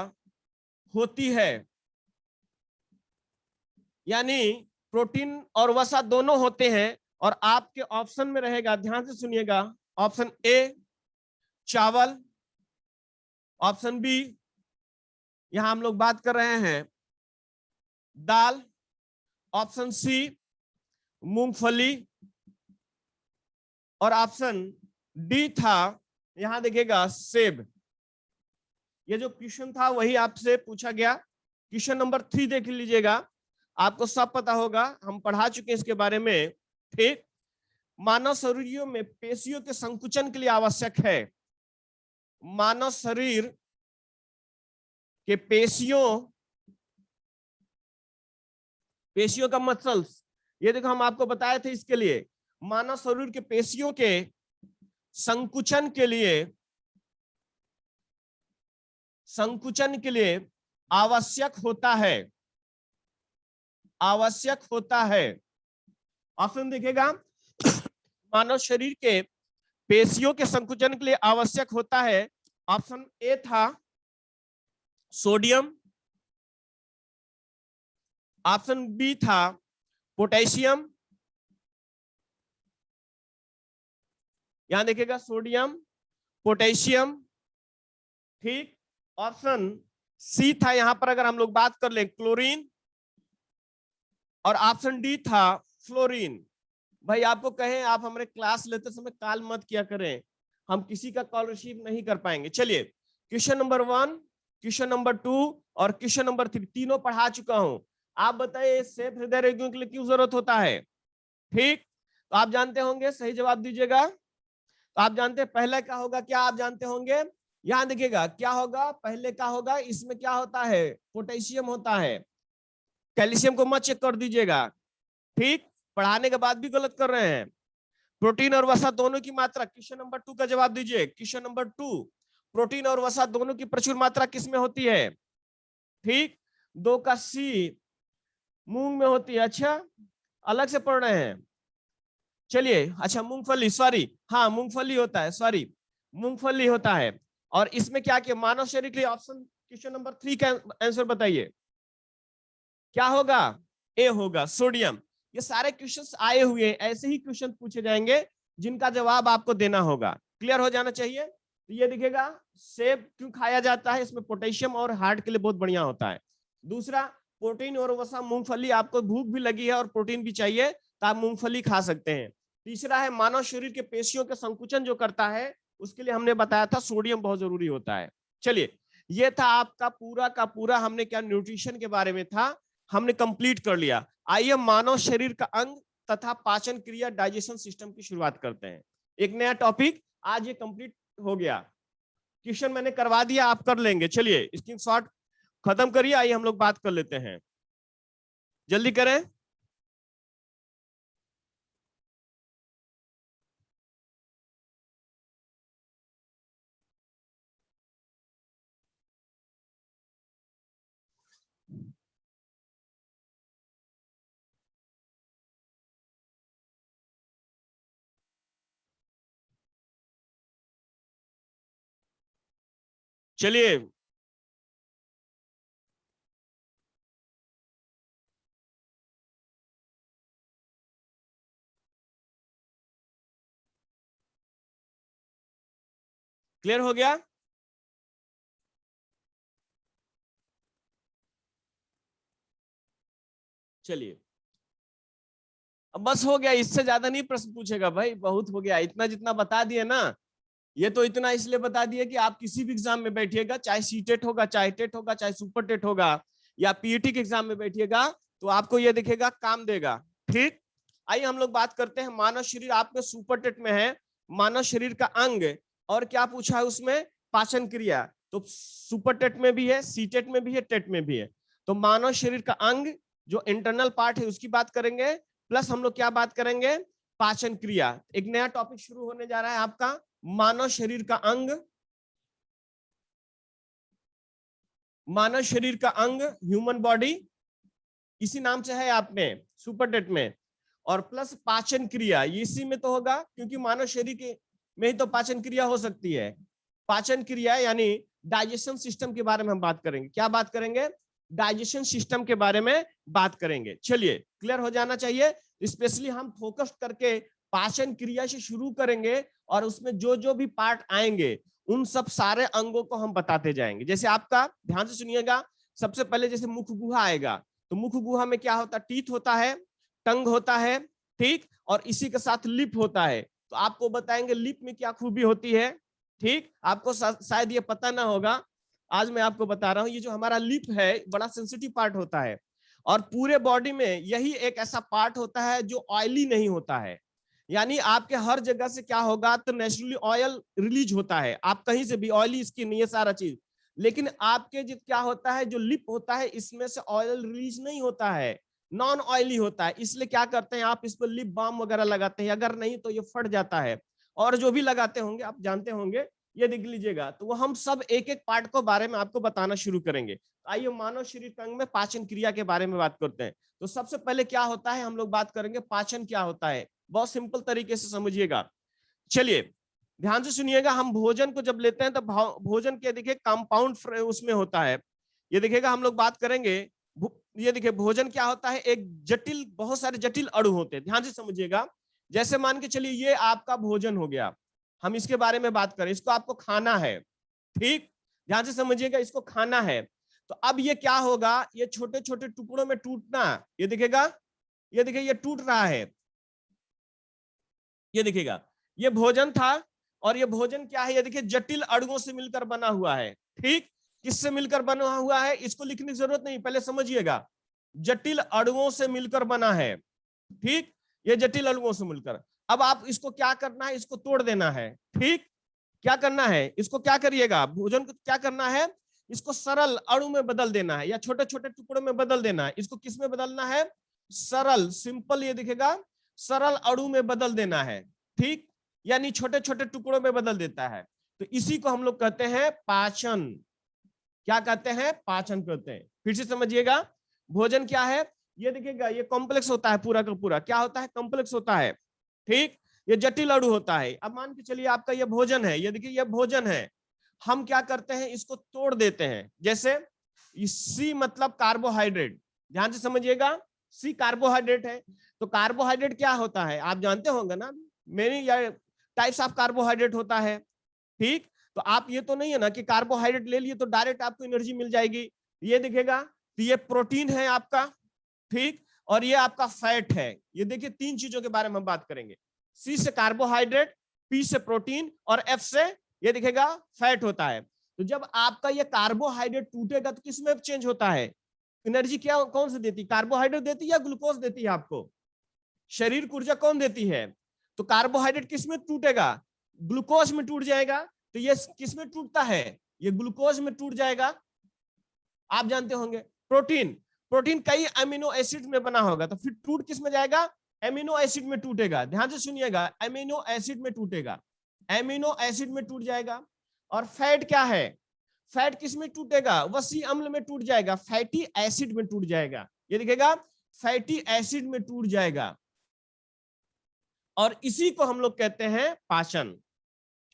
होती है। यानी प्रोटीन और वसा दोनों होते हैं, और आपके ऑप्शन में रहेगा, ध्यान से सुनिएगा, ऑप्शन ए चावल, ऑप्शन बी यहां हम लोग बात कर रहे हैं दाल, ऑप्शन सी मूंगफली, और ऑप्शन डी था यहां देखिएगा सेब। ये जो क्वेश्चन था वही आपसे पूछा गया। क्वेश्चन नंबर 3 देख लीजिएगा, आपको सब पता होगा, हम पढ़ा चुके हैं इसके बारे में। ठीक, मानव शरीरों में पेशियों के संकुचन के लिए आवश्यक है, मानव शरीर के पेशियों, पेशियों का मसल्स, ये देखो हम आपको बताए थे, इसके लिए मानव शरीर के पेशियों के संकुचन के लिए, संकुचन के लिए आवश्यक होता है, आवश्यक होता है। ऑप्शन देखिएगा, मानव शरीर के पेशियों के संकुचन के लिए आवश्यक होता है। ऑप्शन ए था सोडियम, ऑप्शन बी था पोटेशियम, यहां देखिएगा सोडियम, पोटेशियम, ठीक। ऑप्शन सी था यहां पर अगर हम लोग बात कर ले क्लोरीन, और ऑप्शन डी था फ्लोरीन। भाई आपको कहें आप हमारे क्लास लेते समय कॉल मत किया करें, हम किसी का कॉल रिसीव नहीं कर पाएंगे। चलिए क्वेश्चन नंबर 1, क्वेश्चन नंबर 2 और क्वेश्चन नंबर 3 तीनों पढ़ा चुका हूं। आप बताइए सेफ हृदय रोगियों के लिए क्यों जरूरत होता है? ठीक, तो आप जानते होंगे, सही जवाब दीजिएगा। तो आप जानते हैं पहले क्या होगा, क्या आप जानते होंगे? यहां देखिएगा क्या होगा, पहले क्या होगा, इसमें क्या होता है, पोटेशियम होता है। कैल्शियम को मत चेक कर दीजिएगा, ठीक, पढ़ाने के बाद भी गलत कर रहे हैं। प्रोटीन और वसा दोनों की मात्रा, क्वेश्चन नंबर 2 का जवाब दीजिए। क्वेश्चन नंबर 2, प्रोटीन और वसा दोनों की प्रचुर मात्रा किसमें होती है? ठीक, 2 का सी मूंग में होती है। अच्छा, अलग से पढ़ रहे हैं। चलिए, अच्छा मूंगफली, सॉरी, हाँ मूंगफली होता है, सॉरी मूंगफली होता है। और इसमें क्या किया, मानव शरीर के लिए ऑप्शन क्वेश्चन नंबर 3 का आंसर बताइए क्या होगा? ए होगा, सोडियम। ये सारे क्वेश्चंस आए हुए हैं, ऐसे ही क्वेश्चन पूछे जाएंगे जिनका जवाब आपको देना होगा। क्लियर हो जाना चाहिए। तो ये दिखेगा सेब क्यों खाया जाता है, इसमें पोटेशियम और हार्ट के लिए बहुत बढ़िया होता है। दूसरा, प्रोटीन और वसा मूंगफली, आपको भूख भी लगी है और प्रोटीन भी चाहिए तो आप मूंगफली खा सकते हैं। तीसरा है मानव शरीर के पेशियों के संकुचन जो करता है उसके लिए हमने बताया था सोडियम बहुत जरूरी होता है। चलिए, ये था आपका पूरा का पूरा, हमने क्या न्यूट्रिशन के बारे में था, हमने कंप्लीट कर लिया। आइए मानव शरीर का अंग तथा पाचन क्रिया डाइजेशन सिस्टम की शुरुआत करते हैं। एक नया टॉपिक आज ये कंप्लीट हो गया। क्वेश्चन मैंने करवा दिया, आप कर लेंगे। चलिए स्क्रीनशॉट खत्म करिए, आइए हम लोग बात कर लेते हैं, जल्दी करें। चलिए क्लियर हो गया? चलिए अब बस हो गया, इससे ज्यादा नहीं प्रश्न पूछेगा भाई, बहुत हो गया, इतना जितना बता दिए ना। ये तो इतना इसलिए बता दिए कि आप किसी भी एग्जाम में बैठिएगा, चाहे सीटेट होगा, चाहे टेट होगा, चाहे सुपर टेट होगा, या पीईटी के एग्जाम में बैठिएगा तो आपको ये दिखेगा, काम देगा। ठीक, आइए हम लोग बात करते हैं मानव शरीर, आपके सुपर टेट में है मानव शरीर का अंग, और क्या पूछा है उसमें, पाचन क्रिया। तो सुपर टेट में भी है, सी टेट में भी है, टेट में भी है। तो मानव शरीर का अंग जो इंटरनल पार्ट है उसकी बात करेंगे, प्लस हम लोग क्या बात करेंगे, पाचन क्रिया। एक नया टॉपिक शुरू होने जा रहा है आपका, मानव शरीर का अंग, मानव शरीर का अंग, ह्यूमन बॉडी, इसी नाम से है आपने सुपर टेट में। और प्लस पाचन क्रिया, इसी में तो होगा क्योंकि मानव शरीर के में ही तो पाचन क्रिया हो सकती है। पाचन क्रिया यानी डाइजेशन सिस्टम के बारे में हम बात करेंगे। क्या बात करेंगे? डाइजेशन सिस्टम के बारे में बात करेंगे। चलिए क्लियर हो जाना चाहिए। स्पेशली हम फोकस करके पाचन क्रिया से शुरू करेंगे और उसमें जो जो भी पार्ट आएंगे उन सब सारे अंगों को हम बताते जाएंगे। जैसे आपका ध्यान से सुनिएगा, सबसे पहले जैसे मुख गुहा आएगा, तो मुख गुहा में क्या होता है, टीथ होता है, टंग होता है, ठीक, और इसी के साथ लिप होता है। तो आपको बताएंगे लिप में क्या खूबी होती है। ठीक, आपको शायद ये पता ना होगा, आज मैं आपको बता रहा हूं। ये जो हमारा लिप है बड़ा सेंसिटिव पार्ट होता है, और पूरे बॉडी में यही एक ऐसा पार्ट होता है जो ऑयली नहीं होता है। यानी आपके हर जगह से क्या होगा, तो नेचुरली ऑयल रिलीज होता है, आप कहीं से भी, ऑयली स्किन, ये सारा चीज। लेकिन आपके जो क्या होता है, जो लिप होता है, इसमें से ऑयल रिलीज नहीं होता है, नॉन ऑयली होता है। इसलिए क्या करते हैं, आप इस पर लिप बाम वगैरह लगाते हैं, अगर नहीं तो ये फट जाता है। और जो भी लगाते होंगे आप जानते होंगे, ये देख लीजिएगा। तो वो हम सब एक एक पार्ट को बारे में आपको बताना शुरू करेंगे। आइए मानव शरीर के अंग में पाचन क्रिया के बारे में बात करते हैं। तो सबसे पहले क्या होता है, हम लोग बात करेंगे पाचन क्या होता है, बहुत सिंपल तरीके से समझिएगा। चलिए ध्यान से सुनिएगा, हम भोजन को जब लेते हैं तो भोजन के देखिए कंपाउंड उसमें होता है। ये देखिएगा हम लोग बात करेंगे ये देखिए भोजन क्या होता है, एक जटिल, बहुत सारे जटिल अणु होते हैं, ध्यान से समझिएगा। जैसे मान के चलिए ये आपका भोजन हो गया, हम इसके बारे में बात करें, इसको आपको खाना है, ठीक, ध्यान से समझिएगा, इसको खाना है। तो अब ये क्या होगा, ये छोटे छोटे टुकड़ों में टूटना, ये दिखेगा, ये देखिए ये टूट रहा है, ये दिखेगा, ये भोजन था, और ये भोजन क्या है, ये देखिए जटिल अणुओं से मिलकर बना हुआ है, ठीक, किससे मिलकर बना हुआ है, इसको लिखने की जरूरत नहीं, पहले समझिएगा, जटिल अणुओं से मिलकर बना है, ठीक, ये जटिल अणुओं से मिलकर। अब आप इसको क्या करना है, इसको तोड़ देना है, ठीक, क्या करना है, इसको क्या करिएगा, भोजन को क्या करना है, इसको सरल अणु में बदल देना है, या छोटे छोटे टुकड़ों में बदल देना है। इसको किस में बदलना है, सरल, सिंपल, ये दिखेगा, सरल अणु में बदल देना है, ठीक, यानी छोटे छोटे टुकड़ों में बदल देता है। तो इसी को हम लोग कहते हैं पाचन। क्या कहते हैं, पाचन कहते हैं। फिर से समझिएगा, भोजन क्या है, ये देखिएगा, ये कॉम्प्लेक्स होता है, पूरा का पूरा क्या होता है, कॉम्प्लेक्स होता है, ठीक, ये जटिल अणु होता है। अब मान के चलिए आपका ये भोजन है, ये देखिए ये भोजन है, हम क्या करते हैं, इसको तोड़ देते हैं। जैसे सी मतलब कार्बोहाइड्रेट, ध्यान से समझिएगा, सी कार्बोहाइड्रेट है। तो कार्बोहाइड्रेट क्या होता है, आप जानते होंगे ना, मेनी या टाइप्स ऑफ कार्बोहाइड्रेट होता है, ठीक। तो आप ये तो नहीं है ना कि कार्बोहाइड्रेट ले लिए तो डायरेक्ट आपको एनर्जी मिल जाएगी, ये दिखेगा, तो ये प्रोटीन है आपका, ठीक, और ये आपका फैट है। ये देखिए तीन चीजों के बारे में हम बात करेंगे, सी से कार्बोहाइड्रेट, पी से प्रोटीन, और एफ से ये दिखेगा फैट होता है। तो जब आपका ये कार्बोहाइड्रेट टूटेगा तो किसमें चेंज होता है, एनर्जी क्या कौन सी देती, कार्बोहाइड्रेट देती है या ग्लूकोज देती है आपको, शरीर को ऊर्जा कौन देती है, तो कार्बोहाइड्रेट किसमें टूटेगा, ग्लूकोज में टूट जाएगा। तो ये किसमें टूटता है, ये ग्लूकोज में टूट जाएगा, आप जानते होंगे। प्रोटीन, प्रोटीन कई अमीनो एसिड में बना होगा, तो फिर टूट किस में जाएगा, एमिनो एसिड में टूटेगा, ध्यान से सुनिएगा, एमिनो एसिड में टूटेगा, एमिनो एसिड में टूट जाएगा। और फैट क्या है, फैट किस में टूटेगा, वसी अम्ल में टूट जाएगा, फैटी एसिड में टूट जाएगा, ये दिखेगा फैटी एसिड में टूट जाएगा। और इसी को हम लोग कहते हैं पाचन,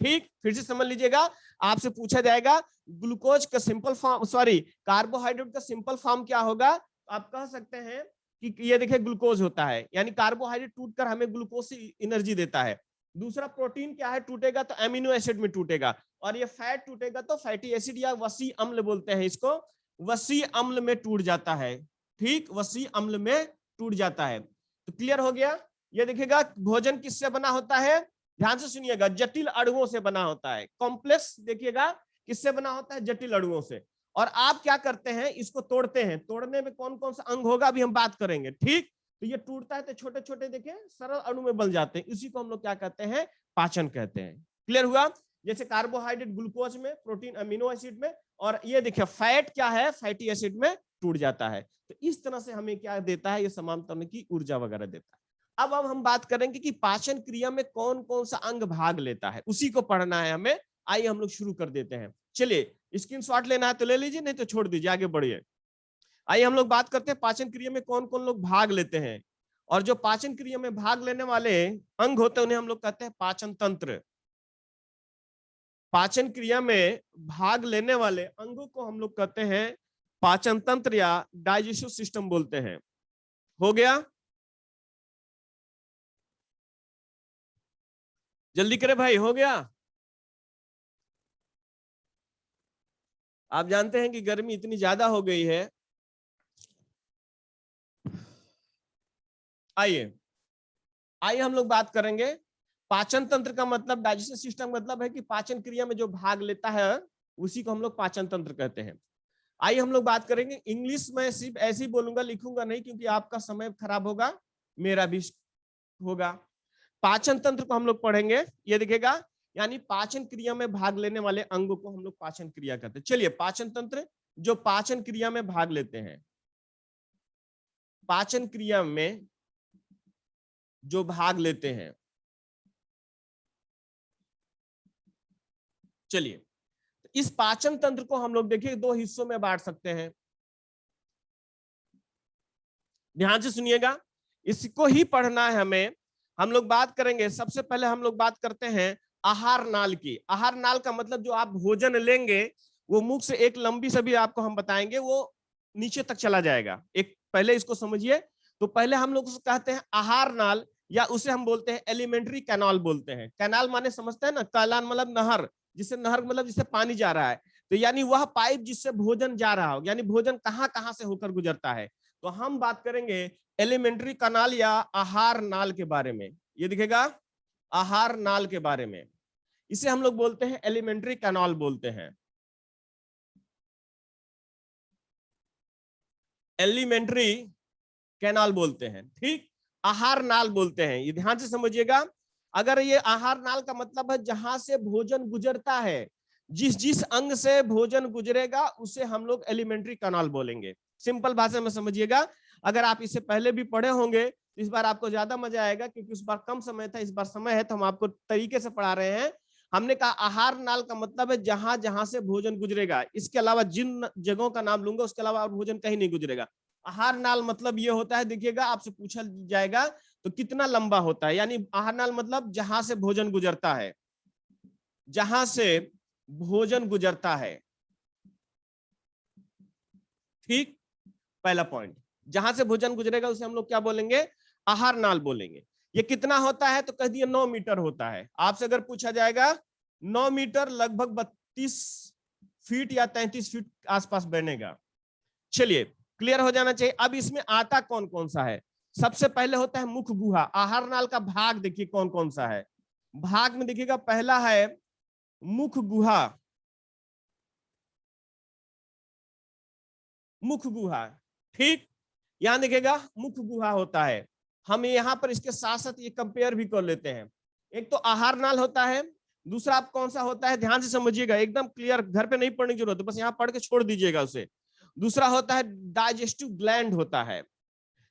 ठीक। फिर से समझ लीजिएगा, आपसे पूछा जाएगा ग्लूकोज का सिंपल फॉर्म, सॉरी कार्बोहाइड्रेट का सिंपल फॉर्म क्या होगा, तो आप कह सकते हैं कि ये देखिए ग्लूकोज होता है, यानी कार्बोहाइड्रेट टूटकर हमें ग्लूकोज से एनर्जी देता है। दूसरा प्रोटीन क्या है, टूटेगा तो एमिनो एसिड में टूटेगा, और ये फैट टूटेगा तो फैटी एसिड या वसी अम्ल बोलते हैं इसको, वसी अम्ल में टूट जाता है, ठीक, वसी अम्ल में टूट जाता है। तो क्लियर हो गया। ये देखिएगा भोजन किससे बना होता है, ध्यान से सुनिएगा, जटिल अणुओं से बना होता है, कॉम्प्लेक्स देखिएगा किससे बना होता है, जटिल अणुओं से। और आप क्या करते हैं, इसको तोड़ते हैं, तोड़ने में कौन कौन सा अंग होगा अभी हम बात करेंगे, ठीक। तो ये टूटता है तो छोटे छोटे देखिए सरल अणु में बन जाते हैं, इसी को हम लोग क्या कहते हैं, पाचन कहते हैं। क्लियर हुआ। जैसे कार्बोहाइड्रेट ग्लूकोज में, प्रोटीन अमीनो एसिड में, और ये देखिए फैट क्या है, फैटी एसिड में टूट जाता है। तो इस तरह से हमें क्या देता है, ये समान तरह की ऊर्जा वगैरह देता है। अब हम बात करेंगे कि पाचन क्रिया में कौन कौन सा अंग भाग लेता है, उसी को पढ़ना है हमें। आइए हम लोग शुरू कर देते हैं। चलिए स्क्रीनशॉट लेना है तो ले लीजिए, नहीं तो छोड़ दीजिए, आगे बढ़िए। आइए हम लोग बात करते हैं पाचन क्रिया में कौन कौन लोग भाग लेते हैं। और जो पाचन क्रिया में भाग लेने वाले अंग होते हैं उन्हें हम लोग कहते हैं पाचन तंत्र। पाचन क्रिया में भाग लेने वाले अंगों को हम लोग कहते हैं पाचन तंत्र या डाइजेस्टिव सिस्टम बोलते हैं। हो गया, जल्दी करे भाई, हो गया। आप जानते हैं कि गर्मी इतनी ज्यादा हो गई है। आइए आइए हम लोग बात करेंगे पाचन तंत्र का मतलब, डाइजेशन सिस्टम मतलब है कि पाचन क्रिया में जो भाग लेता है उसी को हम लोग पाचन तंत्र कहते हैं। आइए हम लोग बात करेंगे, इंग्लिश में सिर्फ ऐसे ही बोलूंगा, लिखूंगा नहीं, क्योंकि आपका समय खराब होगा, मेरा भी होगा। पाचन तंत्र को हम लोग पढ़ेंगे, ये दिखेगा, यानी पाचन क्रिया में भाग लेने वाले अंगों को हम लोग पाचन क्रिया कहते हैं। चलिए पाचन तंत्र जो पाचन क्रिया में भाग लेते हैं, पाचन क्रिया में जो भाग लेते हैं, चलिए इस पाचन तंत्र को हम लोग देखिए दो हिस्सों में बांट सकते हैं। ध्यान से सुनिएगा, इसको ही पढ़ना है हमें। हम लोग बात करेंगे, सबसे पहले हम लोग बात करते हैं आहार नाल की। आहार नाल का मतलब जो आप भोजन लेंगे वो मुख से एक लंबी से भी आपको हम बताएंगे, वो नीचे तक चला जाएगा। एक पहले इसको समझिए। तो पहले हम लोग उसको कहते हैं आहार नाल, या उसे हम बोलते हैं एलिमेंट्री कैनाल बोलते हैं। कैनाल माने समझते हैं ना, कैलान मतलब नहर, जिससे नहर मतलब जिससे पानी जा रहा है, तो यानी वह पाइप जिससे भोजन जा रहा हो, यानी भोजन कहां कहां से होकर गुजरता है। तो हम बात करेंगे एलिमेंट्री कैनाल या आहार नाल के बारे में। ये दिखेगा आहार नाल के बारे में, इसे हम लोग बोलते हैं एलिमेंट्री कैनाल बोलते हैं, एलिमेंट्री कैनाल बोलते हैं। ठीक, आहार नाल बोलते हैं, ये ध्यान से समझिएगा। अगर ये आहार नाल का मतलब है जहां से भोजन गुजरता है, जिस जिस अंग से भोजन गुजरेगा उसे हम लोग एलिमेंट्री कैनाल बोलेंगे। सिंपल भाषा में समझिएगा। अगर आप इससे पहले भी पढ़े होंगे तो इस बार आपको ज्यादा मजा आएगा, क्योंकि उस बार कम समय था, इस बार समय है, तो हम आपको तरीके से पढ़ा रहे हैं। हमने कहा आहार नाल का मतलब है जहां जहां से भोजन गुजरेगा, इसके अलावा जिन जगहों का नाम लूंगा उसके अलावा और भोजन कहीं नहीं गुजरेगा। आहार नाल मतलब ये होता है, देखिएगा आपसे पूछा जाएगा तो कितना लंबा होता है, यानी आहार नाल मतलब जहां से भोजन गुजरता है, जहां से भोजन गुजरता है। ठीक, पहला पॉइंट, जहां से भोजन गुजरेगा उसे हम लोग क्या बोलेंगे, आहार नाल बोलेंगे। ये कितना होता है तो कह दिए 9 मीटर होता है। आपसे अगर पूछा जाएगा 9 मीटर लगभग 32 फीट या 33 फीट आसपास बनेगा। चलिए, क्लियर हो जाना चाहिए। अब इसमें आता कौन कौन सा है। सबसे पहले होता है मुख गुहा। आहार नाल का भाग देखिए कौन कौन सा है। भाग में देखिएगा पहला है मुख गुहा, मुख गुहा। ठीक, यहां देखिएगा मुख गुहा होता है। हम यहां पर इसके साथ साथ ये कंपेयर भी कर लेते हैं। एक तो आहार नाल होता है, दूसरा आप कौन सा होता है, ध्यान से समझिएगा, एकदम क्लियर, घर पे नहीं पढ़ने की जरूरत है, बस यहाँ पढ़ के छोड़ दीजिएगा उसे। दूसरा होता है डाइजेस्टिव ग्लैंड होता है।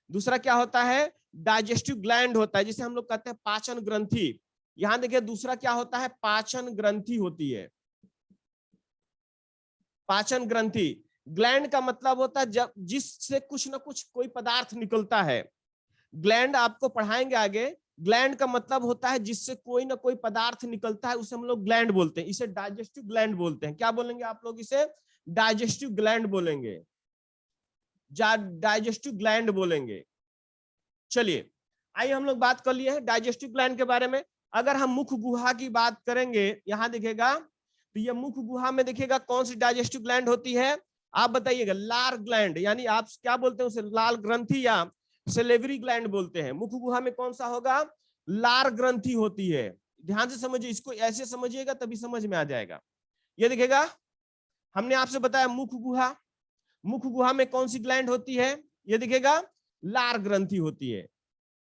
दूसरा क्या होता है, डाइजेस्टिव ग्लैंड होता है, जिसे हम लोग कहते हैं पाचन ग्रंथि। यहां देखिए दूसरा क्या होता है, पाचन ग्रंथि होती है, पाचन ग्रंथि। ग्लैंड का मतलब होता है जब जिससे कुछ ना कुछ कोई पदार्थ निकलता है। ग्लैंड आपको पढ़ाएंगे आगे। ग्लैंड का मतलब होता है जिससे कोई ना कोई पदार्थ निकलता है, उसे हम लोग ग्लैंड बोलते हैं। इसे डाइजेस्टिव ग्लैंड बोलते हैं। क्या बोलेंगे आप लोग इसे, डाइजेस्टिव ग्लैंड बोलेंगे, डाइजेस्टिव ग्लैंड बोलेंगे। चलिए, आइए हम लोग बात कर लिए हैं डाइजेस्टिव ग्लैंड के बारे में। अगर हम मुख गुहा की बात करेंगे, यहां देखिएगा तो ये मुख गुहा में देखिएगा कौन सी डाइजेस्टिव ग्लैंड होती है, आप बताइएगा। लार ग्लैंड, यानी आप क्या बोलते हैं उसे, लाल ग्रंथि या सेलेवरी ग्लैंड बोलते हैं। मुख गुहा में कौन सा होगा, लार ग्रंथि होती है। ध्यान से समझिए, इसको ऐसे समझिएगा तभी समझ में आ जाएगा। ये देखिएगा, हमने आपसे बताया मुख गुहा, मुख गुहा में कौन सी ग्लैंड होती है, ये देखिएगा लार ग्रंथि होती है।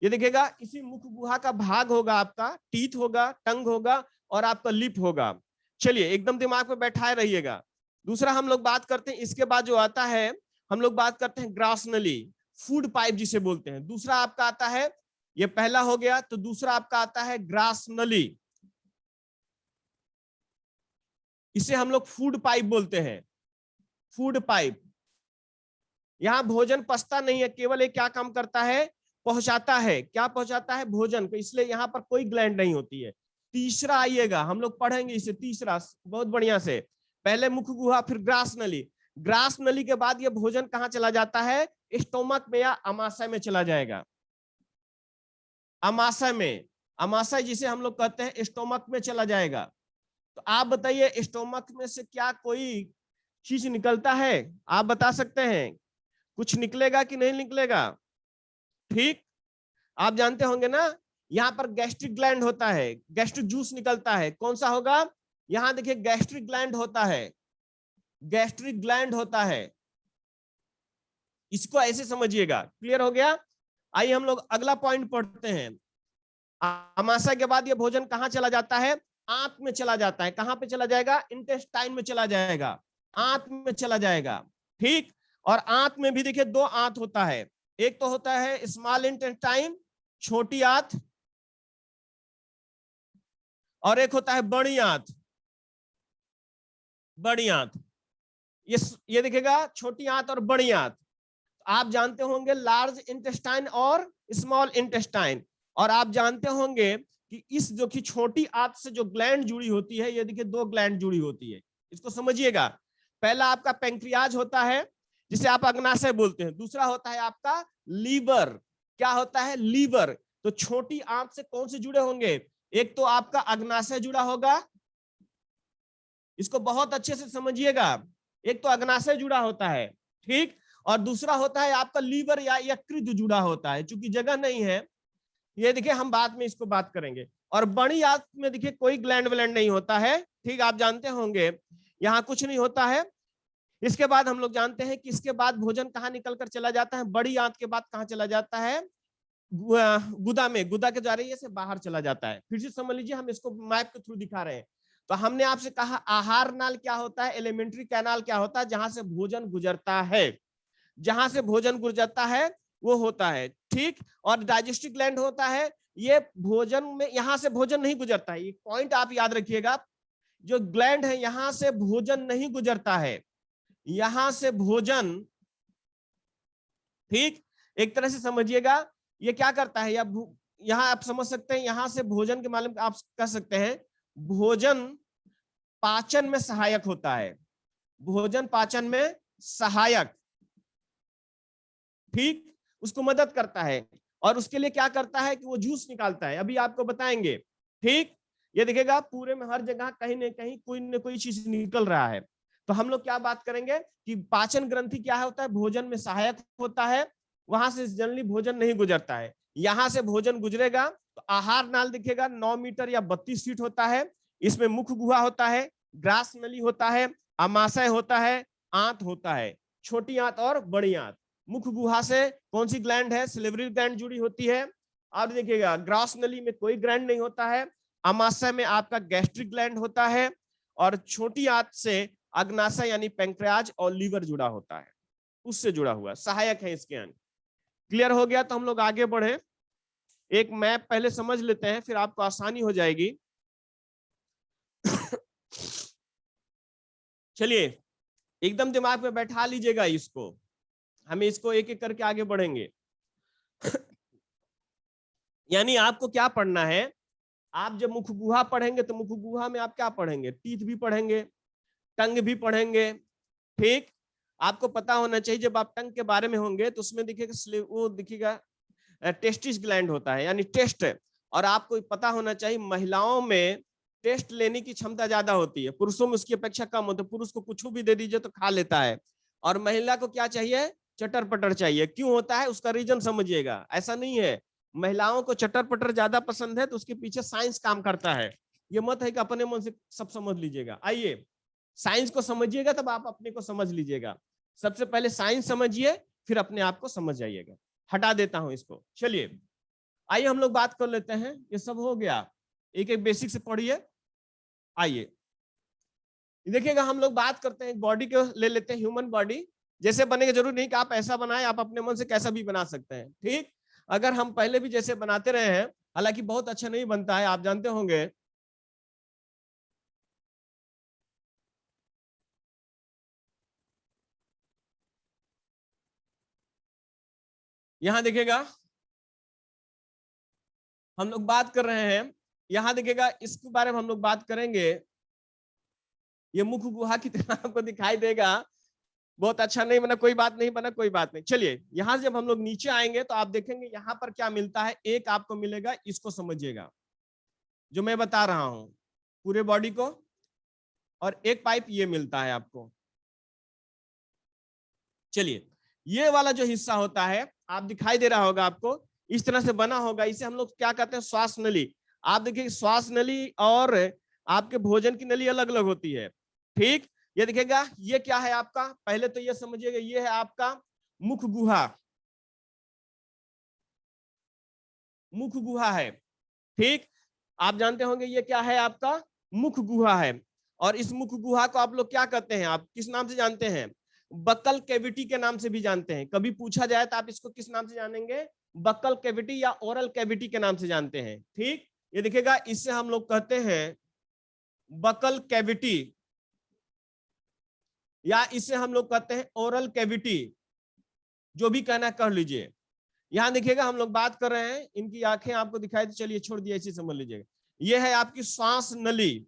ये देखिएगा इसी मुख गुहा का भाग होगा आपका, टीथ होगा, टंग होगा और आपका लिप होगा। चलिए, एकदम दिमाग में बैठाए रहिएगा। दूसरा हम लोग बात करते हैं, इसके बाद जो आता है हम लोग बात करते हैं ग्रास नली, फूड पाइप जिसे बोलते हैं। दूसरा आपका आता है, ये पहला हो गया, तो दूसरा आपका आता है ग्रास नली, इसे हम लोग फूड पाइप बोलते हैं, फूड पाइप। यहां भोजन पचता नहीं है, केवल ये क्या काम करता है, पहुंचाता है। क्या पहुंचाता है, भोजन को, इसलिए यहां पर कोई ग्लैंड नहीं होती है। तीसरा आइएगा, हम लोग पढ़ेंगे इसे, तीसरा बहुत बढ़िया से। पहले मुख गुहा, फिर ग्रास नली। ग्रास नली के बाद ये भोजन कहां चला जाता है, स्टोमक में या अमाशय में चला जाएगा। अमाशय में, अमाशय जिसे हम लोग कहते हैं स्टोमक में चला जाएगा। तो आप बताइए स्टोमक में से क्या कोई चीज निकलता है, आप बता सकते हैं, कुछ निकलेगा कि नहीं निकलेगा। ठीक, आप जानते होंगे ना, यहाँ पर गैस्ट्रिक ग्लैंड होता है, गैस्ट्रिक जूस निकलता है, कौन सा होगा, यहाँ देखिए गैस्ट्रिक ग्लैंड होता है, गैस्ट्रिक ग्लैंड होता है। इसको ऐसे समझिएगा, क्लियर हो गया। आइए हम लोग अगला पॉइंट पढ़ते हैं। अमाशय के बाद ये भोजन कहाँ चला जाता है, आंत में चला जाता है। कहां पे चला जाएगा, इंटेस्टाइन में चला जाएगा, आंत में चला जाएगा। ठीक, और आंत में भी देखिए दो आंत होता है, एक तो होता है स्मॉल इंटेस्टाइन, छोटी आंत, और एक होता है बड़ी आंत, बड़ी आंत। ये देखिएगा छोटी आंत और बड़ी आंत। आप जानते होंगे लार्ज इंटेस्टाइन और स्मॉल इंटेस्टाइन, और आप जानते होंगे कि इस जो कि छोटी आंत से जो ग्लैंड जुड़ी होती है, ये देखिए दो ग्लैंड जुड़ी होती है, इसको समझिएगा। पहला आपका पैंक्रियाज होता है, जिसे आप अग्नाशय बोलते हैं। दूसरा होता है आपका लीवर। क्या होता है? लीवर। तो छोटी आंत से कौन से जुड़े होंगे? एक तो आपका अग्नाशय जुड़ा होगा, इसको बहुत अच्छे से समझिएगा। एक तो अग्नाशय जुड़ा होता है, ठीक, और दूसरा होता है आपका लीवर या यकृत जुड़ा होता है। चूंकि जगह नहीं है, ये देखिए हम बाद में इसको बात करेंगे। और बड़ी आंत में देखिए कोई ग्लैंड व्लैंड नहीं होता है, ठीक, आप जानते होंगे, यहाँ कुछ नहीं होता है। इसके बाद हम लोग जानते हैं कि इसके बाद भोजन कहाँ निकल कर चला जाता है? बड़ी आंत के बाद कहाँ चला जाता है? गुदा में, गुदा के जरिए से बाहर चला जाता है। फिर से समझ लीजिए, हम इसको मैप के थ्रू दिखा रहे हैं। तो हमने आपसे कहा आहार नाल क्या होता है, एलिमेंट्री कैनाल क्या होता है, जहां से भोजन गुजरता है, जहां से भोजन गुजरता है वो होता है, ठीक। और डाइजेस्टिव ग्लैंड होता है, ये भोजन में, यहां से भोजन नहीं गुजरता है, ये पॉइंट आप याद रखिएगा। जो ग्लैंड है यहां से भोजन नहीं गुजरता है, यहां से भोजन, ठीक, एक तरह से समझिएगा ये क्या करता है, या यहां आप समझ सकते हैं, यहां से भोजन के मालूम आप कह सकते हैं भोजन पाचन में सहायक होता है, भोजन पाचन में सहायक, ठीक, उसको मदद करता है। और उसके लिए क्या करता है कि वो जूस निकालता है, अभी आपको बताएंगे, ठीक। ये देखिएगा पूरे में हर जगह कहीं न कहीं कोई न कोई चीज निकल रहा है। तो हम लोग क्या बात करेंगे कि पाचन ग्रंथि क्या होता है, भोजन में सहायक होता है, वहां से जनरली भोजन नहीं गुजरता है, यहां से भोजन गुजरेगा। तो आहार नाल दिखेगा 9 मीटर या 32 फीट होता है। इसमें मुख गुहा होता है, ग्रास नली होता है, अमाशय होता है, आंत होता है, छोटी आंत और बड़ी आंत। मुख गुहा से कौन सी ग्लैंड है? सिलिवरी ग्लैंड जुड़ी होती है। और देखिएगा ग्रास नली में कोई ग्लैंड नहीं होता है, अमाशय में आपका गैस्ट्रिक ग्लैंड होता है, और छोटी आंत से अग्नाशय यानी पैंक्रियाज और लीवर जुड़ा होता है, उससे जुड़ा हुआ सहायक है इसके अंग। क्लियर हो गया? तो हम लोग आगे बढ़े, एक मैप पहले समझ लेते हैं, फिर आपको आसानी हो जाएगी। चलिए एकदम दिमाग में बैठा लीजिएगा इसको, हमें इसको एक एक करके आगे बढ़ेंगे। यानी आपको क्या पढ़ना है, आप जब मुख गुहा पढ़ेंगे तो मुख गुहा में आप क्या पढ़ेंगे? टीथ भी पढ़ेंगे, टंग भी पढ़ेंगे, ठीक। आपको पता होना चाहिए जब आप टंग के बारे में होंगे तो उसमें दिखेगा, वो दिखेगा टेस्टिस ग्लैंड होता है, यानी टेस्ट। और आपको पता होना चाहिए महिलाओं में टेस्ट लेने की क्षमता ज्यादा होती है, पुरुषों में उसकी अपेक्षा कम होती है। पुरुष को कुछ भी दे दीजिए तो खा लेता है, और महिला को क्या चाहिए? चटर पटर चाहिए। क्यों होता है उसका रीजन समझिएगा। ऐसा नहीं है महिलाओं को चटर पटर ज्यादा पसंद है तो उसके पीछे साइंस काम करता है, ये मत है कि अपने मन से सब समझ लीजिएगा। आइए साइंस को समझिएगा तब आप अपने को समझ लीजिएगा। सबसे पहले साइंस समझिए, फिर अपने आप को समझ जाइएगा। हटा देता हूं इसको। चलिए आइए हम लोग बात कर लेते हैं, ये सब हो गया, एक एक बेसिक से पढ़िए। आइए देखिएगा हम लोग बात करते हैं बॉडी को ले लेते हैं। ह्यूमन बॉडी जैसे बनेगा, जरूरी नहीं कि आप ऐसा बनाए, आप अपने मन से कैसा भी बना सकते हैं, ठीक। अगर हम पहले भी जैसे बनाते रहे हैं, हालांकि बहुत अच्छा नहीं बनता है, आप जानते होंगे। यहां देखिएगा हम लोग बात कर रहे हैं, यहां देखिएगा इसके बारे में हम लोग बात करेंगे। ये मुख गुहा की तरह आपको दिखाई देगा, बहुत अच्छा नहीं बना, कोई बात नहीं बना, कोई बात नहीं। चलिए यहां से जब हम लोग नीचे आएंगे तो आप देखेंगे यहां पर क्या मिलता है। एक आपको मिलेगा, इसको समझिएगा जो मैं बता रहा हूं, पूरे बॉडी को, और एक पाइप ये मिलता है आपको। चलिए ये वाला जो हिस्सा होता है, आप दिखाई दे रहा होगा आपको, इस तरह से बना होगा, इसे हम लोग क्या कहते हैं? श्वास नली। आप देखिए श्वास नली और आपके भोजन की नली अलग अलग होती है, ठीक। ये देखिएगा ये क्या है आपका, पहले तो ये समझिएगा, ये है आपका मुख गुहा, मुख गुहा है, ठीक। आप जानते होंगे ये क्या है आपका? मुख गुहा है। और इस मुख गुहा को आप लोग क्या कहते हैं? आप किस नाम से जानते हैं? बक्कल कैविटी के नाम से भी जानते हैं। कभी पूछा जाए तो आप इसको किस नाम से जानेंगे? बक्कल कैविटी या ओरल कैविटी के नाम से जानते हैं, ठीक। ये देखिएगा इससे हम लोग कहते हैं बक्कल कैविटी, या इसे हम लोग कहते हैं ओरल कैविटी, जो भी कहना कह लीजिए। यहां देखिएगा हम लोग बात कर रहे हैं, इनकी आंखें आपको दिखाई दे, चलिए छोड़ दिया, इसी समझ लीजिएगा। यह है आपकी श्वास नली,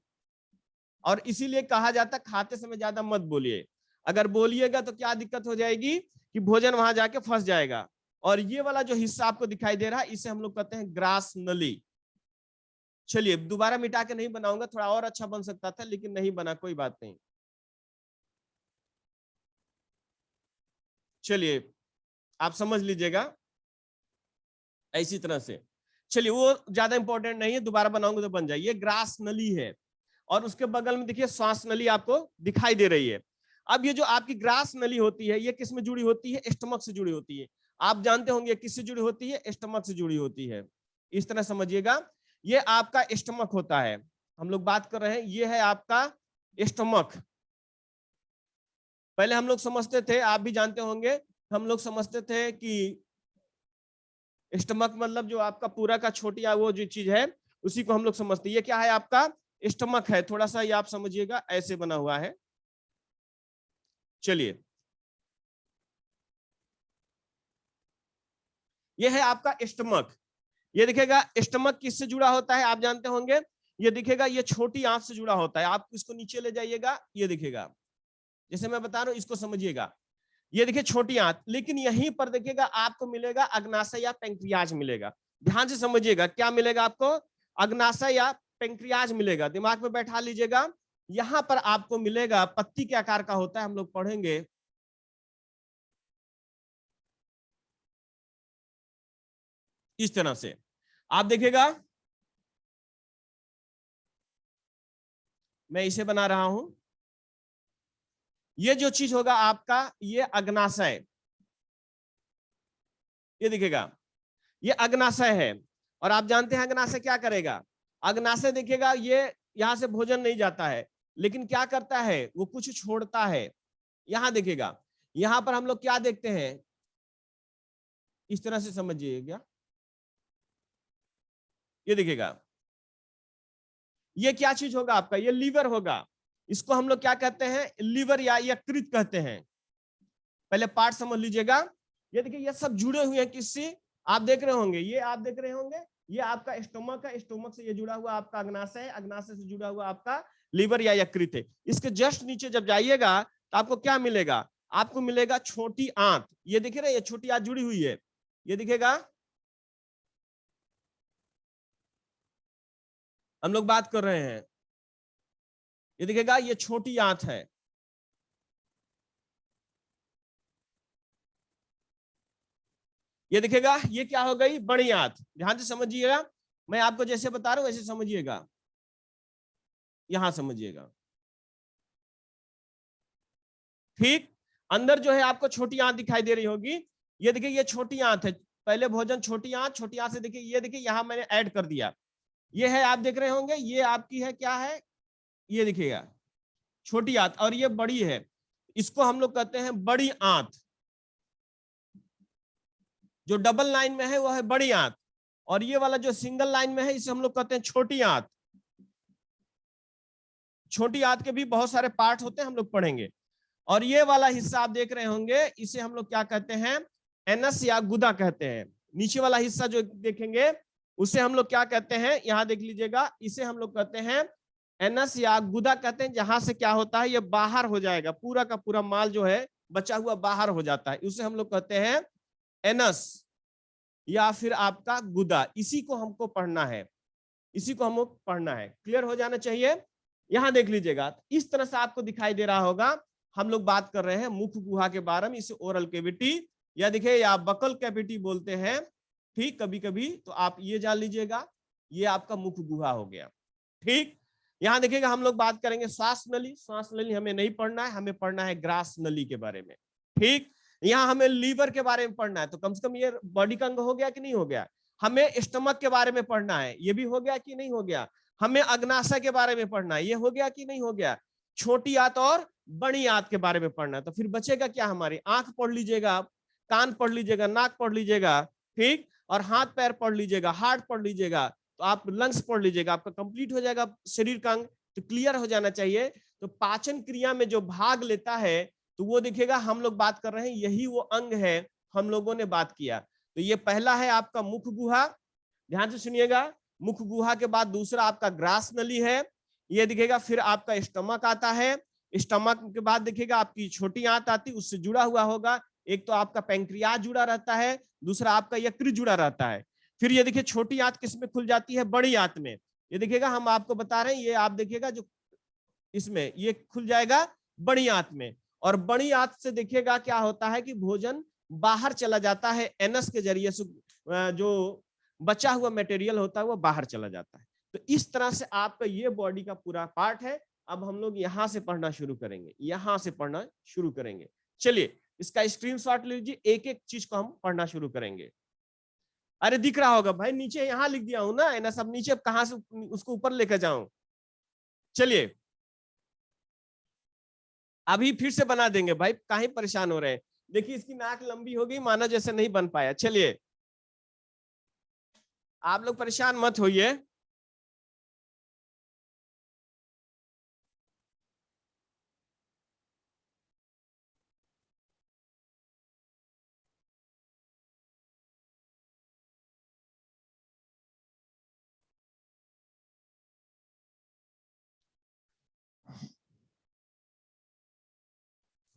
और इसीलिए कहा जाता है खाते समय ज्यादा मत बोलिए। अगर बोलिएगा तो क्या दिक्कत हो जाएगी कि भोजन वहां जाके फंस जाएगा। और ये वाला जो हिस्सा आपको दिखाई दे रहा है इसे हम लोग कहते हैं ग्रास नली। चलिए दोबारा मिटा के नहीं बनाऊंगा, थोड़ा और अच्छा बन सकता था लेकिन नहीं बना, कोई बात नहीं। चलिए आप समझ लीजिएगा इसी तरह से। चलिए वो ज्यादा इंपॉर्टेंट नहीं है, दोबारा बनाऊंगा तो बन जाए। ये ग्रास नली है और उसके बगल में देखिए श्वास नली आपको दिखाई दे रही है। अब ये जो आपकी ग्रास नली होती है ये किस में जुड़ी होती है? स्टमक से जुड़ी होती है। आप जानते होंगे किससे जुड़ी होती है? स्टमक से जुड़ी होती है। इस तरह समझिएगा, ये आपका स्टमक होता है, हम लोग बात कर रहे हैं, ये है आपका स्टमक। पहले हम लोग समझते थे, आप भी जानते होंगे, हम लोग समझते थे कि स्टमक मतलब जो आपका पूरा का छोटी वो जो चीज है उसी को हम लोग समझते हैं। ये क्या है? आपका स्टमक है। थोड़ा सा ये आप समझिएगा, ऐसे बना हुआ है। चलिए ये है आपका स्टमक। ये दिखेगा स्टमक किससे जुड़ा होता है आप जानते होंगे, ये दिखेगा ये छोटी आंत से जुड़ा होता है। आप इसको नीचे ले जाइएगा, ये दिखेगा, जैसे मैं बता रहा हूं इसको समझिएगा। ये देखिए छोटी आंत, लेकिन यहीं पर देखिएगा आपको मिलेगा अग्नाशय या पेंक्रियाज मिलेगा। ध्यान से समझिएगा, क्या मिलेगा आपको? अग्नाशय या पेंक्रियाज मिलेगा। दिमाग में बैठा लीजिएगा, यहां पर आपको मिलेगा, पत्ती के आकार का होता है, हम लोग पढ़ेंगे। इस तरह से आप देखिएगा, मैं इसे बना रहा हूं। ये जो चीज होगा आपका, ये अग्नाशय, ये दिखेगा, ये अग्नाशय है। और आप जानते हैं अग्नाशय क्या करेगा? अग्नाशय देखिएगा, ये यहां से भोजन नहीं जाता है, लेकिन क्या करता है? वो कुछ छोड़ता है। यहां देखिएगा, यहां पर हम लोग क्या देखते हैं, इस तरह से समझिएगा, ये देखिएगा, ये क्या चीज होगा आपका? ये लीवर होगा। इसको हम लोग क्या कहते हैं? लीवर या यकृत कहते हैं। पहले पार्ट समझ लीजिएगा। ये देखिए ये सब जुड़े हुए हैं किससे? आप देख रहे होंगे, ये आप देख रहे होंगे, ये आपका स्टोमक है, स्टोमक से ये जुड़ा हुआ आपका अग्नाशय है, अग्नाशय से जुड़ा हुआ आपका लीवर या यकृत है। इसके जस्ट नीचे जब जाइएगा तो आपको क्या मिलेगा? आपको मिलेगा छोटी आंत। ये दिख रहे हैं, ये छोटी आंत जुड़ी हुई है, ये दिखेगा। हम लोग बात कर रहे हैं, ये दिखेगा, ये छोटी आंत है। ये दिखेगा, ये क्या हो गई? बड़ी आंत। ध्यान से समझिएगा, मैं आपको जैसे बता रहा हूं वैसे समझिएगा, यहां समझिएगा, ठीक। अंदर जो है आपको छोटी आंत दिखाई दे रही होगी, ये देखिए ये छोटी आंत है। पहले भोजन छोटी आंत, छोटी आंत से देखिए, ये देखिए यहां मैंने ऐड कर दिया, ये है, आप देख रहे होंगे, ये आपकी है, क्या है? ये दिखेगा छोटी आंत, और ये बड़ी है, इसको हम लोग कहते हैं बड़ी आंत। जो डबल लाइन में है वो है बड़ी आंत, और ये वाला जो सिंगल लाइन में है इसे हम लोग कहते हैं छोटी आंत। छोटी आंत के भी बहुत सारे पार्ट होते हैं, हम लोग पढ़ेंगे। और ये वाला हिस्सा आप देख रहे होंगे, इसे हम लोग क्या कहते हैं? एनस या गुदा कहते हैं। नीचे वाला हिस्सा जो देखेंगे उसे हम लोग क्या कहते हैं? यहां देख लीजिएगा, इसे हम लोग कहते हैं एनस या गुदा कहते हैं। जहां से क्या होता है, ये बाहर हो जाएगा, पूरा का पूरा माल जो है बचा हुआ बाहर हो जाता है, उसे हम लोग कहते हैं एनस या फिर आपका गुदा। इसी को हमको पढ़ना है, इसी को हमको पढ़ना है, क्लियर हो जाना चाहिए। यहां देख लीजिएगा, इस तरह से आपको दिखाई दे रहा होगा। हम लोग बात कर रहे हैं मुख गुहा के बारे में, इसे ओरल कैविटी या देखिए या बकल कैविटी बोलते हैं, ठीक। कभी कभी तो आप ये जान लीजिएगा, ये आपका मुख गुहा हो गया, ठीक। यहां देखिएगा, हम लोग बात करेंगे श्वास नली। श्वास नली हमें नहीं पढ़ना है, हमें पढ़ना है ग्रास नली के बारे में, ठीक। यहाँ हमें लीवर के बारे में पढ़ना है, तो कम से कम ये बॉडी का अंग हो गया कि नहीं हो गया। हमें स्टमक के बारे में पढ़ना है, ये भी हो गया कि नहीं हो गया। हमें अग्नाशय के बारे में पढ़ना है, ये हो गया कि नहीं हो गया। छोटी आंत और बड़ी आंत के बारे में पढ़ना है, तो फिर बचेगा क्या? हमारी आंख पढ़ लीजिएगा, कान पढ़ लीजिएगा, नाक पढ़ लीजिएगा, ठीक। और हाथ पैर पढ़ लीजिएगा, हार्ट पढ़ लीजिएगा, तो आप लंग्स पढ़ लीजिएगा, आपका कंप्लीट हो जाएगा शरीर का अंग, तो क्लियर हो जाना चाहिए। तो पाचन क्रिया में जो भाग लेता है, तो वो देखिएगा, हम लोग बात कर रहे हैं, यही वो अंग है हम लोगों ने बात किया। तो ये पहला है आपका मुख गुहा, ध्यान से सुनिएगा। मुख गुहा के बाद दूसरा आपका ग्रास नली है, ये दिखेगा। फिर आपका स्टमक आता है, स्टमक के बाद देखिएगा आपकी छोटी आंत आती, उससे जुड़ा हुआ होगा। एक तो आपका पैंक्रियाज जुड़ा रहता है, दूसरा आपका यकृत जुड़ा रहता है। फिर ये देखिए छोटी आंत किसमें खुल जाती है, बड़ी आंत में। ये देखिएगा हम आपको बता रहे हैं, ये आप देखिएगा जो इसमें ये खुल जाएगा बड़ी आंत में, और बड़ी आंत से देखिएगा क्या होता है कि भोजन बाहर चला जाता है एनस के जरिए से, जो बचा हुआ मटेरियल होता है वो बाहर चला जाता है। तो इस तरह से आपका ये बॉडी का पूरा पार्ट है। अब हम लोग यहां से पढ़ना शुरू करेंगे, यहां से पढ़ना शुरू करेंगे। चलिए इसका स्क्रीनशॉट लीजिए, एक एक चीज को हम पढ़ना शुरू करेंगे। अरे दिख रहा होगा भाई, नीचे यहां लिख दिया हूं ना एनस, अब नीचे कहां से उसको ऊपर लेकर जाऊं। चलिए अभी फिर से बना देंगे भाई, काहे परेशान हो रहे हैं। देखिए इसकी नाक लंबी हो गई, माना जैसे नहीं बन पाया। चलिए आप लोग परेशान मत होइए।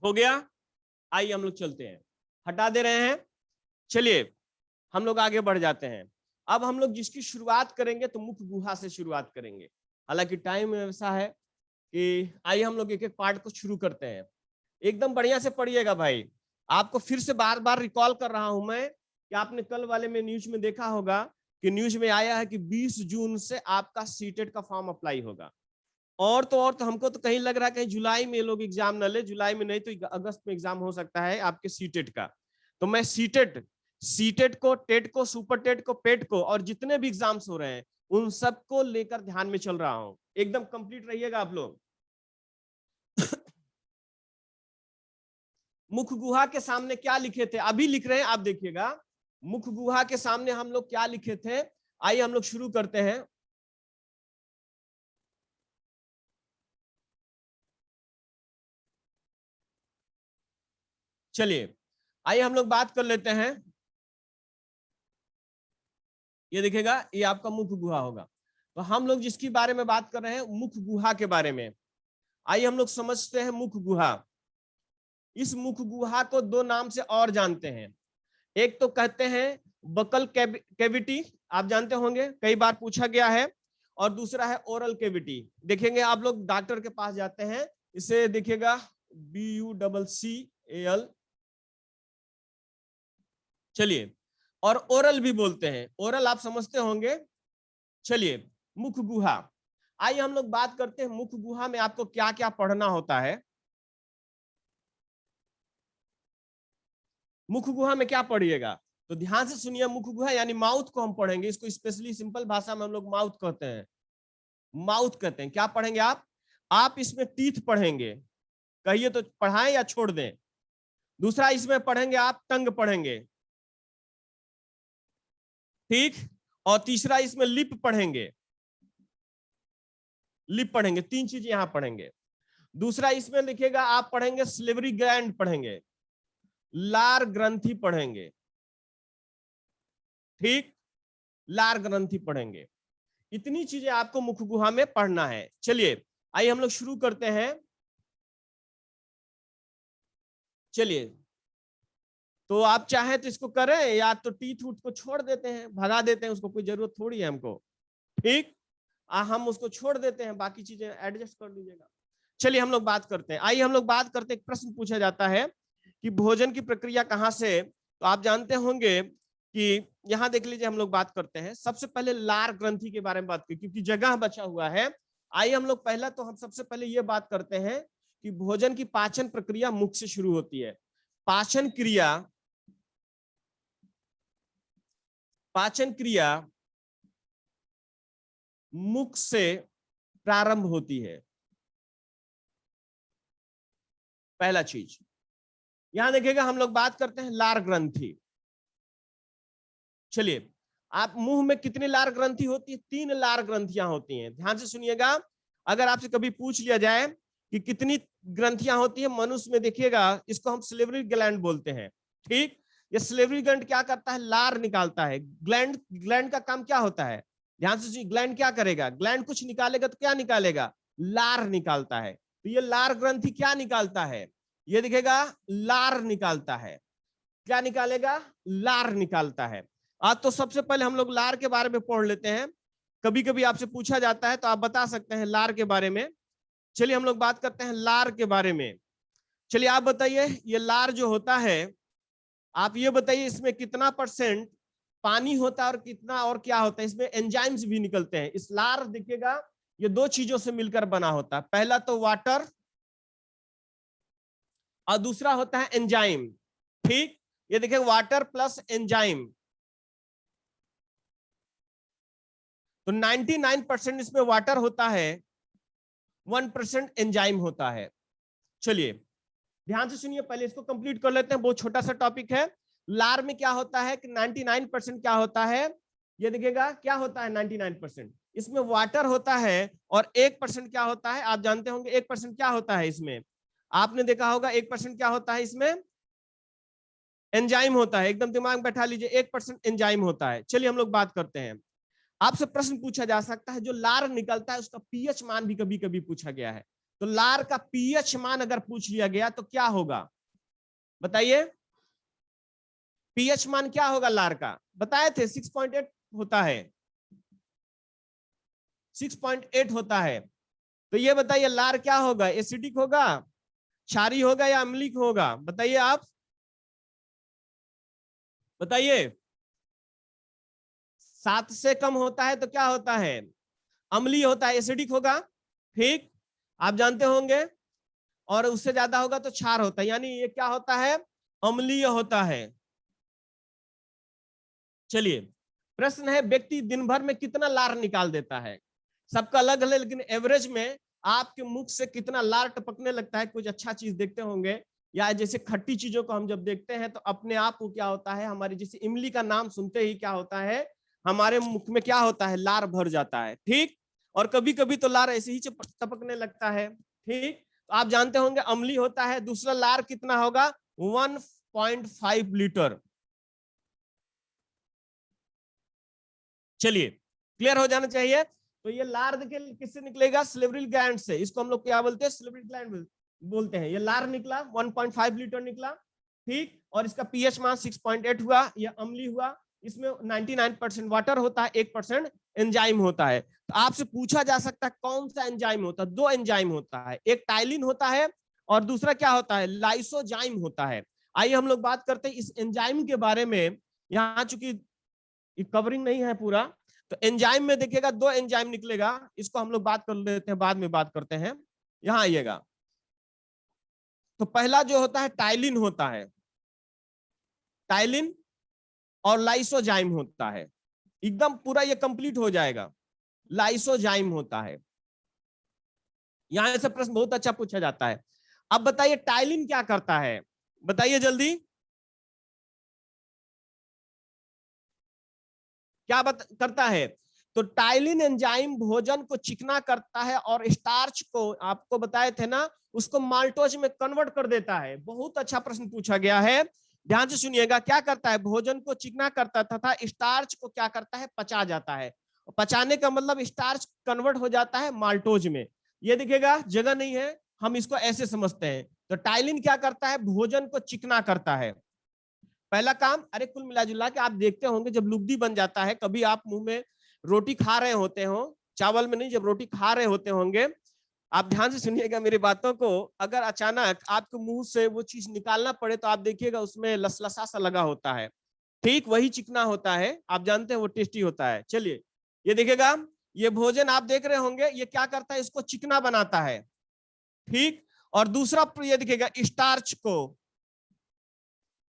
हो गया, आइए हम लोग चलते हैं, हटा दे रहे हैं। चलिए हम लोग आगे बढ़ जाते हैं। अब हम लोग जिसकी शुरुआत करेंगे तो मुख गुहा से शुरुआत करेंगे। हालांकि टाइम ऐसा है कि आइए हम लोग एक एक पार्ट को शुरू करते हैं। एकदम बढ़िया से पढ़िएगा भाई। आपको फिर से बार बार रिकॉल कर रहा हूं मैं कि आपने कल वाले में न्यूज में देखा होगा कि न्यूज में आया है कि 20 जून से आपका सीटेट का फॉर्म अप्लाई होगा। और तो हमको तो कहीं लग रहा है कहीं जुलाई में लोग एग्जाम न ले, जुलाई में नहीं तो अगस्त में एग्जाम हो सकता है आपके सीटेट का। तो मैं सीटेट को, टेट को, सुपर टेट को, पेट को, और जितने भी एग्जाम्स हो रहे हैं उन सबको लेकर ध्यान में चल रहा हूं। एकदम कंप्लीट रहिएगा आप लोग। मुख गुहा के सामने क्या लिखे थे, अभी लिख रहे हैं आप देखिएगा। मुख गुहा के सामने हम लोग क्या लिखे थे, आइए हम लोग शुरू करते हैं। चलिए आइए हम लोग बात कर लेते हैं। ये देखिएगा ये आपका मुख गुहा होगा। तो हम लोग जिसके बारे में बात कर रहे हैं मुख गुहा के बारे में। आइए हम लोग समझते हैं मुख गुहा। इस मुख गुहा को दो नाम से और जानते हैं। एक तो कहते हैं बकल कैविटी, आप जानते होंगे, कई बार पूछा गया है। और दूसरा है ओरल कैविटी। देखेंगे आप लोग डॉक्टर के पास जाते हैं, इसे देखिएगा BUCCAL। चलिए, और ओरल भी बोलते हैं, ओरल आप समझते होंगे। चलिए मुख गुहा, आइए हम लोग बात करते हैं मुख गुहा में आपको क्या क्या पढ़ना होता है। मुख गुहा में क्या पढ़िएगा, तो ध्यान से सुनिए। मुख गुहा यानी माउथ को हम पढ़ेंगे, इसको स्पेशली सिंपल भाषा में हम लोग माउथ कहते हैं। माउथ कहते हैं, क्या पढ़ेंगे आप इसमें टीथ पढ़ेंगे। कहिए तो पढ़ाएं या छोड़ दें। दूसरा इसमें पढ़ेंगे आप टंग पढ़ेंगे, ठीक। और तीसरा इसमें लिप पढ़ेंगे, लिप पढ़ेंगे, तीन चीज यहां पढ़ेंगे। दूसरा इसमें लिखिएगा आप पढ़ेंगे स्लेवरी ग्लैंड पढ़ेंगे, लार ग्रंथि पढ़ेंगे, ठीक, लार ग्रंथि पढ़ेंगे। इतनी चीजें आपको मुख गुहा में पढ़ना है। चलिए आइए हम लोग शुरू करते हैं। चलिए तो आप चाहे तो इसको करें, या तो टीथ उठ को छोड़ देते हैं, भगा देते हैं, उसको कोई जरूरत थोड़ी है हमको, ठीक। हम उसको छोड़ देते हैं, बाकी चीजें एडजस्ट कर लीजिएगा। चलिए हम लोग बात करते हैं। आइए हम लोग बात करते हैं, एक प्रश्न पूछा जाता है कि भोजन की प्रक्रिया कहाँ से, तो आप जानते होंगे कि यहाँ देख लीजिए हम लोग बात करते हैं। सबसे पहले लार ग्रंथि के बारे में बात करें क्योंकि जगह बचा हुआ है। आइए हम लोग पहला तो हम सबसे पहले ये बात करते हैं कि भोजन की पाचन प्रक्रिया मुख से शुरू होती है। पाचन क्रिया मुख से प्रारंभ होती है। पहला चीज यहां देखिएगा, हम लोग बात करते हैं लार ग्रंथि। चलिए, आप मुंह में कितनी लार ग्रंथि होती है, 3 लार ग्रंथियां होती हैं। ध्यान से सुनिएगा, अगर आपसे कभी पूछ लिया जाए कि कितनी ग्रंथियां होती है मनुष्य में, देखिएगा इसको हम स्लेवरी ग्लैंड बोलते हैं, ठीक। ये स्लेवरी ग्लैंड क्या करता है, लार निकालता है। ग्लैंड का काम क्या होता है, ध्यान से सुनिए। ग्लैंड क्या करेगा, ग्लैंड कुछ निकालेगा तो क्या निकालेगा, लार निकालता है। तो ये लार ग्रंथि क्या निकालता है, ये दिखेगा लार निकालता है। क्या निकालेगा, लार निकालता है। आज तो सबसे पहले हम लोग लार के बारे में पढ़ लेते हैं, कभी कभी आपसे पूछा जाता है तो आप बता सकते हैं लार के बारे में। चलिए हम लोग बात करते हैं लार के बारे में। चलिए आप बताइए, ये लार जो होता है, आप ये बताइए इसमें कितना % पानी होता है और कितना और क्या होता है, इसमें एंजाइम्स भी निकलते हैं। इस लार देखिएगा ये दो चीजों से मिलकर बना होता है, पहला तो वाटर और दूसरा होता है एंजाइम। ठीक, ये देखिए वाटर प्लस एंजाइम, तो 99% इसमें वाटर होता है, 1% एंजाइम होता है। चलिए ध्यान से सुनिए, पहले इसको कंप्लीट कर लेते हैं, बहुत छोटा सा टॉपिक है। लार में क्या होता है कि 99% क्या होता है, ये देखिएगा क्या होता है 99%, इसमें वाटर होता है और 1% क्या होता है, आप जानते होंगे 1% क्या होता है इसमें, आपने देखा होगा 1% क्या होता है इसमें, एंजाइम होता है। एकदम दिमाग में बैठा लीजिए, 1% एंजाइम होता है। चलिए हम लोग बात करते हैं। आपसे प्रश्न पूछा जा सकता है, जो लार निकलता है उसका पीएच मान भी कभी कभी पूछा गया है, तो लार का पीएच मान अगर पूछ लिया गया तो क्या होगा, बताइए पीएच मान क्या होगा लार का, बताए थे 6.8 होता है, 6.8 होता है। तो ये बताइए लार क्या होगा, एसिडिक होगा, क्षारीय होगा या अम्लीक होगा, बताइए आप बताइए। 7 से कम होता है तो क्या होता है, अम्लीय होता है, एसिडिक होगा। ठीक, आप जानते होंगे, और उससे ज्यादा होगा तो क्षार होता है, यानी ये क्या होता है, अम्लीय होता है। चलिए प्रश्न है, व्यक्ति दिन भर में कितना लार निकाल देता है, सबका अलग अलग, लेकिन एवरेज में आपके मुख से कितना लार टपकने लगता है। कुछ अच्छा चीज देखते होंगे, या जैसे खट्टी चीजों को हम जब देखते हैं तो अपने आप को क्या होता है, हमारी जैसे इमली का नाम सुनते ही क्या होता है, हमारे मुख में क्या होता है, लार भर जाता है। ठीक, और कभी कभी तो लार ऐसे ही टपकने लगता है। ठीक, तो आप जानते होंगे अम्लीय होता है। दूसरा लार कितना होगा, 1.5 लीटर। चलिए क्लियर हो जाना चाहिए। तो ये लार देखिए किससे निकलेगा, सिलिब्रिल ग्लैंड से, इसको हम लोग क्या बोलते हैं, सिलिब्रिल ग्लैंड बोलते हैं। ये लार निकला 1.5 लीटर निकला। ठीक, और इसका पीएच मान 6.8 हुआ, ये अम्लीय हुआ। इसमें 99% वाटर होता है, 1% एंजाइम होता है। तो आपसे पूछा जा सकता है कौन सा एंजाइम होता है, दो एंजाइम होता है, एक टाइलिन होता है और दूसरा क्या होता है, लाइसोजाइम होता है। आइए हम लोग बात करते हैं इस एंजाइम के बारे में। यहाँ चूंकि कवरिंग नहीं है पूरा, तो एंजाइम में देखिएगा दो एंजाइम निकलेगा, इसको हम लोग बात कर लेते हैं, बाद में बात करते हैं। यहां आइएगा, तो पहला जो होता है टाइलिन होता है, टाइलिन और लाइसोजाइम होता है, एकदम पूरा ये कंप्लीट हो जाएगा, लाइसोजाइम होता है। यहां से प्रश्न बहुत अच्छा पूछा जाता है। अब बताइए टाइलिन क्या करता है, बताइए जल्दी, क्या करता है। तो टाइलिन एंजाइम भोजन को चिकना करता है और स्टार्च को, आपको बताए थे ना, उसको माल्टोज में कन्वर्ट कर देता है। बहुत अच्छा प्रश्न पूछा गया है, ध्यान से सुनिएगा। क्या करता है, भोजन को चिकना करता तथा स्टार्च को क्या करता है, पचा जाता है। पचाने का मतलब स्टार्च कन्वर्ट हो जाता है माल्टोज में। ये देखिएगा जगह नहीं है, हम इसको ऐसे समझते हैं। तो टाइलिन क्या करता है, भोजन को चिकना करता है, पहला काम। अरे कुल मिला जुला के आप देखते होंगे जब लुगदी बन जाता है, कभी आप मुंह में रोटी खा रहे होते हो, चावल में नहीं, जब रोटी खा रहे होते होंगे, आप ध्यान से सुनिएगा मेरी बातों को, अगर अचानक आपके मुंह से वो चीज निकालना पड़े तो आप देखिएगा उसमें लसलसा सा लगा होता है। ठीक, वही चिकना होता है, आप जानते हैं वो टेस्टी होता है। चलिए ये देखिएगा, ये भोजन आप देख रहे होंगे, ये क्या करता है, इसको चिकना बनाता है। ठीक, और दूसरा ये देखिएगा स्टार्च को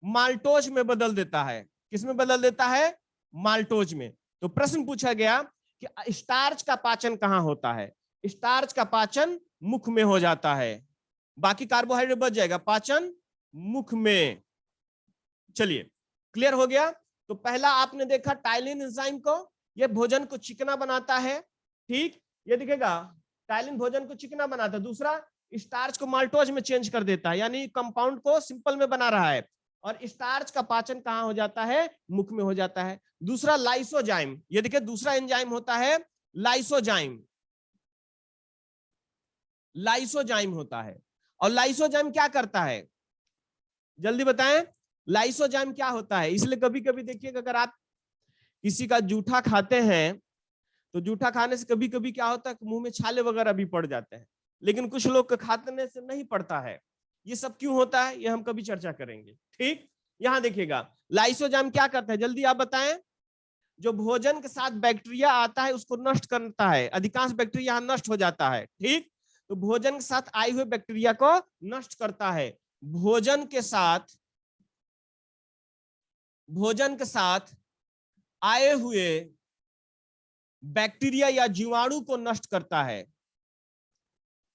माल्टोज में बदल देता है। किस में बदल देता है, माल्टोज में। तो प्रश्न पूछा गया कि स्टार्च का पाचन कहां होता है, स्टार्च का पाचन मुख में हो जाता है, बाकी कार्बोहाइड्रेट बच जाएगा, पाचन मुख में। चलिए क्लियर हो गया। तो पहला आपने देखा टाइलिन एंजाइम को, ये भोजन को चिकना बनाता है। ठीक, ये दिखेगा टाइलिन भोजन को चिकना बनाता है। दूसरा स्टार्च को माल्टोज में चेंज कर देता है, यानी कंपाउंड को सिंपल में बना रहा है। और स्टार्च का पाचन कहां हो जाता है, मुख में हो जाता है। दूसरा लाइसोजाइम, ये देखिए दूसरा एंजाइम होता है लाइसोजाइम। लाइसोजाइम होता है। और लाइसोजाइम क्या करता है, जल्दी बताएं, लाइसोजाइम क्या होता है? इसलिए कभी कभी देखिएगा, अगर आप किसी का जूठा खाते हैं तो जूठा खाने से कभी कभी क्या होता है, मुंह में छाले वगैरह भी पड़ जाते हैं, लेकिन कुछ लोग के खाने से नहीं पड़ता है। ये सब क्यों होता है, ये हम कभी चर्चा करेंगे। ठीक, यहां देखिएगा लाइसोजाइम क्या करता है, जल्दी आप बताएं। जो भोजन के साथ बैक्टीरिया आता है उसको नष्ट करता है, अधिकांश बैक्टीरिया यहाँ नष्ट हो जाता है। ठीक, तो भोजन के साथ आए हुए बैक्टीरिया को नष्ट करता है। भोजन के साथ आए हुए बैक्टीरिया या जीवाणु को नष्ट करता है।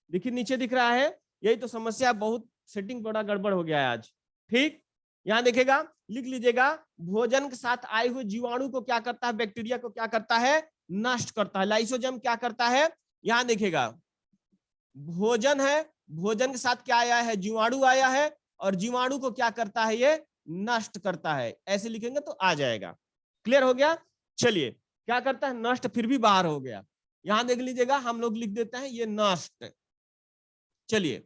देखिए नीचे दिख रहा है, यही तो समस्या, बहुत सेटिंग बड़ा गड़बड़ हो गया है आज। ठीक, यहां देखेगा, लिख लीजिएगा, भोजन के साथ आए हुए जीवाणु को क्या करता है, बैक्टीरिया को क्या करता है, नष्ट करता है। लाइसोजाइम क्या करता है, यहां देखिएगा, भोजन है, भोजन के साथ क्या आया है, जीवाणु आया है, और जीवाणु को क्या करता है, ये नष्ट करता है। ऐसे लिखेंगे तो आ जाएगा। क्लियर हो गया? चलिए, क्या करता है, नष्ट, फिर भी बाहर हो गया। यहां देख लीजिएगा, हम लोग लिख देते हैं ये नष्ट। चलिए,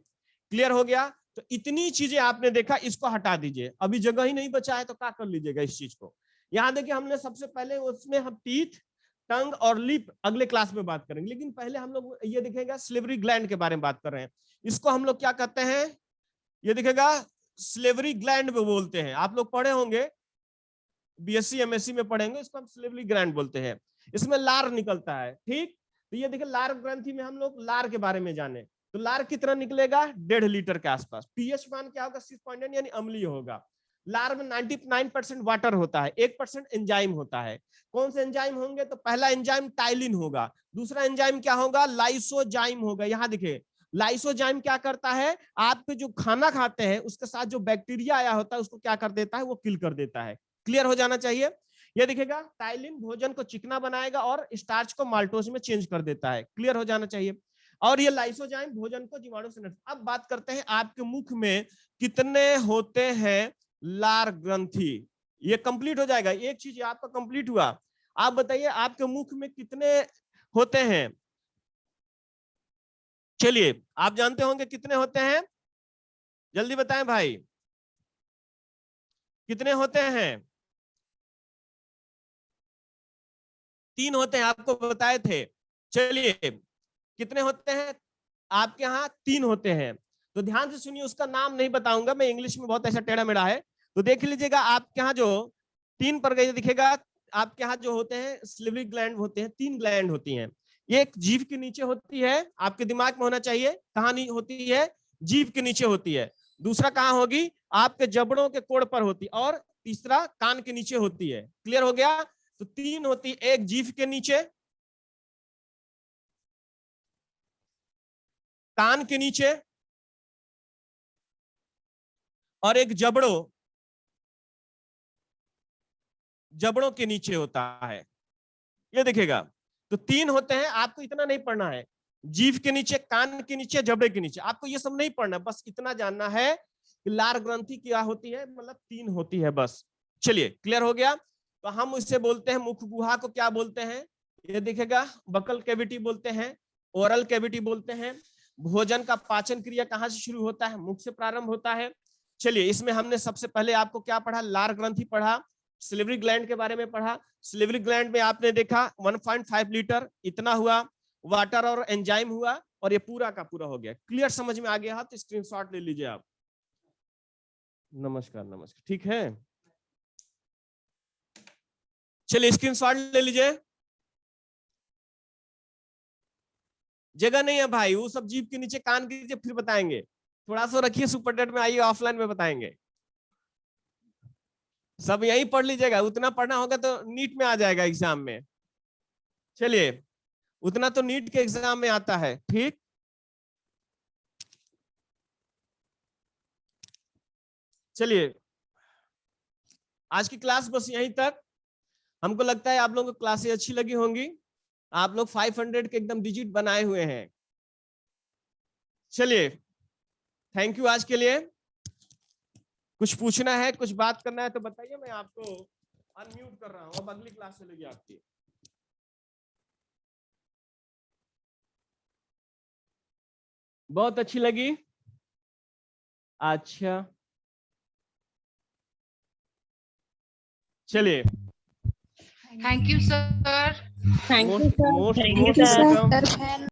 क्लियर हो गया? तो इतनी चीजें आपने देखा, इसको हटा दीजिए, अभी जगह ही नहीं बचा है तो क्या कर लीजिएगा इस चीज को। यहां देखिए, हमने सबसे पहले उसमें हम टीथ, टंग और लिप अगले क्लास में बात करेंगे, लेकिन पहले हम लोग ये दिखेगा स्लिवरी ग्लैंड के बारे में बात कर रहे हैं। इसको हम लोग क्या कहते हैं, ये दिखेगा स्लिवरी ग्लैंड में बोलते हैं। आप लोग पढ़े होंगे, बीएससी एमएससी में पढ़ेंगे, इसको हम स्लिवरी ग्लैंड बोलते हैं। इसमें लार निकलता है। ठीक, तो ये देखिए लार ग्रंथि में हम लोग लार के बारे में जाने, तो लार कितना निकलेगा, 1.5 लीटर के आसपास। पीएच मान क्या होगा, 6.9 यानी अम्लीय होगा। लार में 99% वाटर होता है, 1% एंजाइम होता है। कौन से एंजाइम होंगे, तो पहला एंजाइम टाइलिन होगा, दूसरा एंजाइम क्या होगा, लाइसोजाइम होगा। यहां देखिए, लाइसोजाइम क्या करता है, आप जो खाना खाते हैं उसके साथ जो बैक्टीरिया आया होता है उसको क्या कर देता है, वो किल कर देता है। क्लियर हो जाना चाहिए। ये दिखेगा, टाइलिन भोजन को चिकना बनाएगा और स्टार्च को माल्टोज में चेंज कर देता है। क्लियर हो जाना चाहिए। और ये लाइसोजाइम भोजन को जीवाणु से नष्ट। अब बात करते हैं, आपके मुख में कितने होते हैं लार ग्रंथि। ये कंप्लीट हो जाएगा, एक चीज आपका कंप्लीट हुआ। आप बताइए आपके मुख में कितने होते हैं। चलिए, आप जानते होंगे कितने होते हैं, जल्दी बताएं भाई, कितने होते हैं? 3 होते हैं, आपको बताए थे। चलिए, कितने होते हैं आपके यहाँ, 3 होते हैं। तो ध्यान से सुनिए, उसका नाम नहीं बताऊंगा मैं, इंग्लिश में बहुत ऐसा टेढ़ा मेढ़ा है। तो देख लीजिएगा, आपके यहाँ जो 3 पर गई दिखेगा, आपके यहाँ जो होते हैं स्लिवरी ग्लैंड होते हैं, 3 ग्लैंड होती हैं। एक जीभ के नीचे होती है, आपके दिमाग में होना चाहिए, कहाँ नहीं होती है, जीभ के नीचे होती है। दूसरा कहाँ होगी, आपके जबड़ों के कोड़ पर होती, और तीसरा कान के नीचे होती है। क्लियर हो गया? तो 3 होती, एक जीभ के नीचे, कान के नीचे, और एक जबड़ों के नीचे होता है। ये दिखेगा, तो 3 होते हैं। आपको इतना नहीं पढ़ना है, जीभ के नीचे, कान के नीचे, जबड़े के नीचे, आपको ये सब नहीं पढ़ना, बस इतना जानना है कि लार ग्रंथि क्या होती है, मतलब 3 होती है बस। चलिए, क्लियर हो गया? तो हम इससे बोलते हैं, मुख गुहा को क्या बोलते हैं, ये दिखेगा, बकल कैविटी बोलते हैं, ओरल कैविटी बोलते हैं। भोजन का पाचन क्रिया कहाँ से शुरू होता है, मुख से प्रारंभ होता है। चलिए, इसमें हमने सबसे पहले आपको क्या पढ़ा, लार ग्रंथि पढ़ा, सिलिवरी ग्लैंड के बारे में पढ़ा। सिलिवरी ग्लैंड में आपने देखा 1.5 लीटर इतना हुआ, वाटर और एंजाइम हुआ, और ये पूरा का पूरा हो गया। क्लियर समझ में आ गया? तो स्क्रीनशॉट ले लीजिए आप। नमस्कार नमस्कार, ठीक है। चलिए, स्क्रीनशॉट ले लीजिए। जगह नहीं है भाई, वो सब जीभ के नीचे, कान के नीचे, फिर बताएंगे। थोड़ा सा रखिए, सुपर डेट में आइए, ऑफलाइन में बताएंगे। सब यही पढ़ लीजिएगा, उतना पढ़ना होगा तो नीट में आ जाएगा एग्जाम में। चलिए, उतना तो नीट के एग्जाम में आता है। ठीक, चलिए, आज की क्लास बस यहीं तक। हमको लगता है आप लोगों को क्लासेस अच्छी लगी होंगी। आप लोग 500 के एकदम डिजिट बनाए हुए हैं। चलिए, थैंक यू आज के लिए। कुछ पूछना है, कुछ बात करना है तो बताइए, मैं आपको अनम्यूट कर रहा हूँ। अब अगली क्लास चलेगी आपकी। बहुत अच्छी लगी। अच्छा चलिए, thank you sir. Thank you sir. Most thank you sir. Welcome.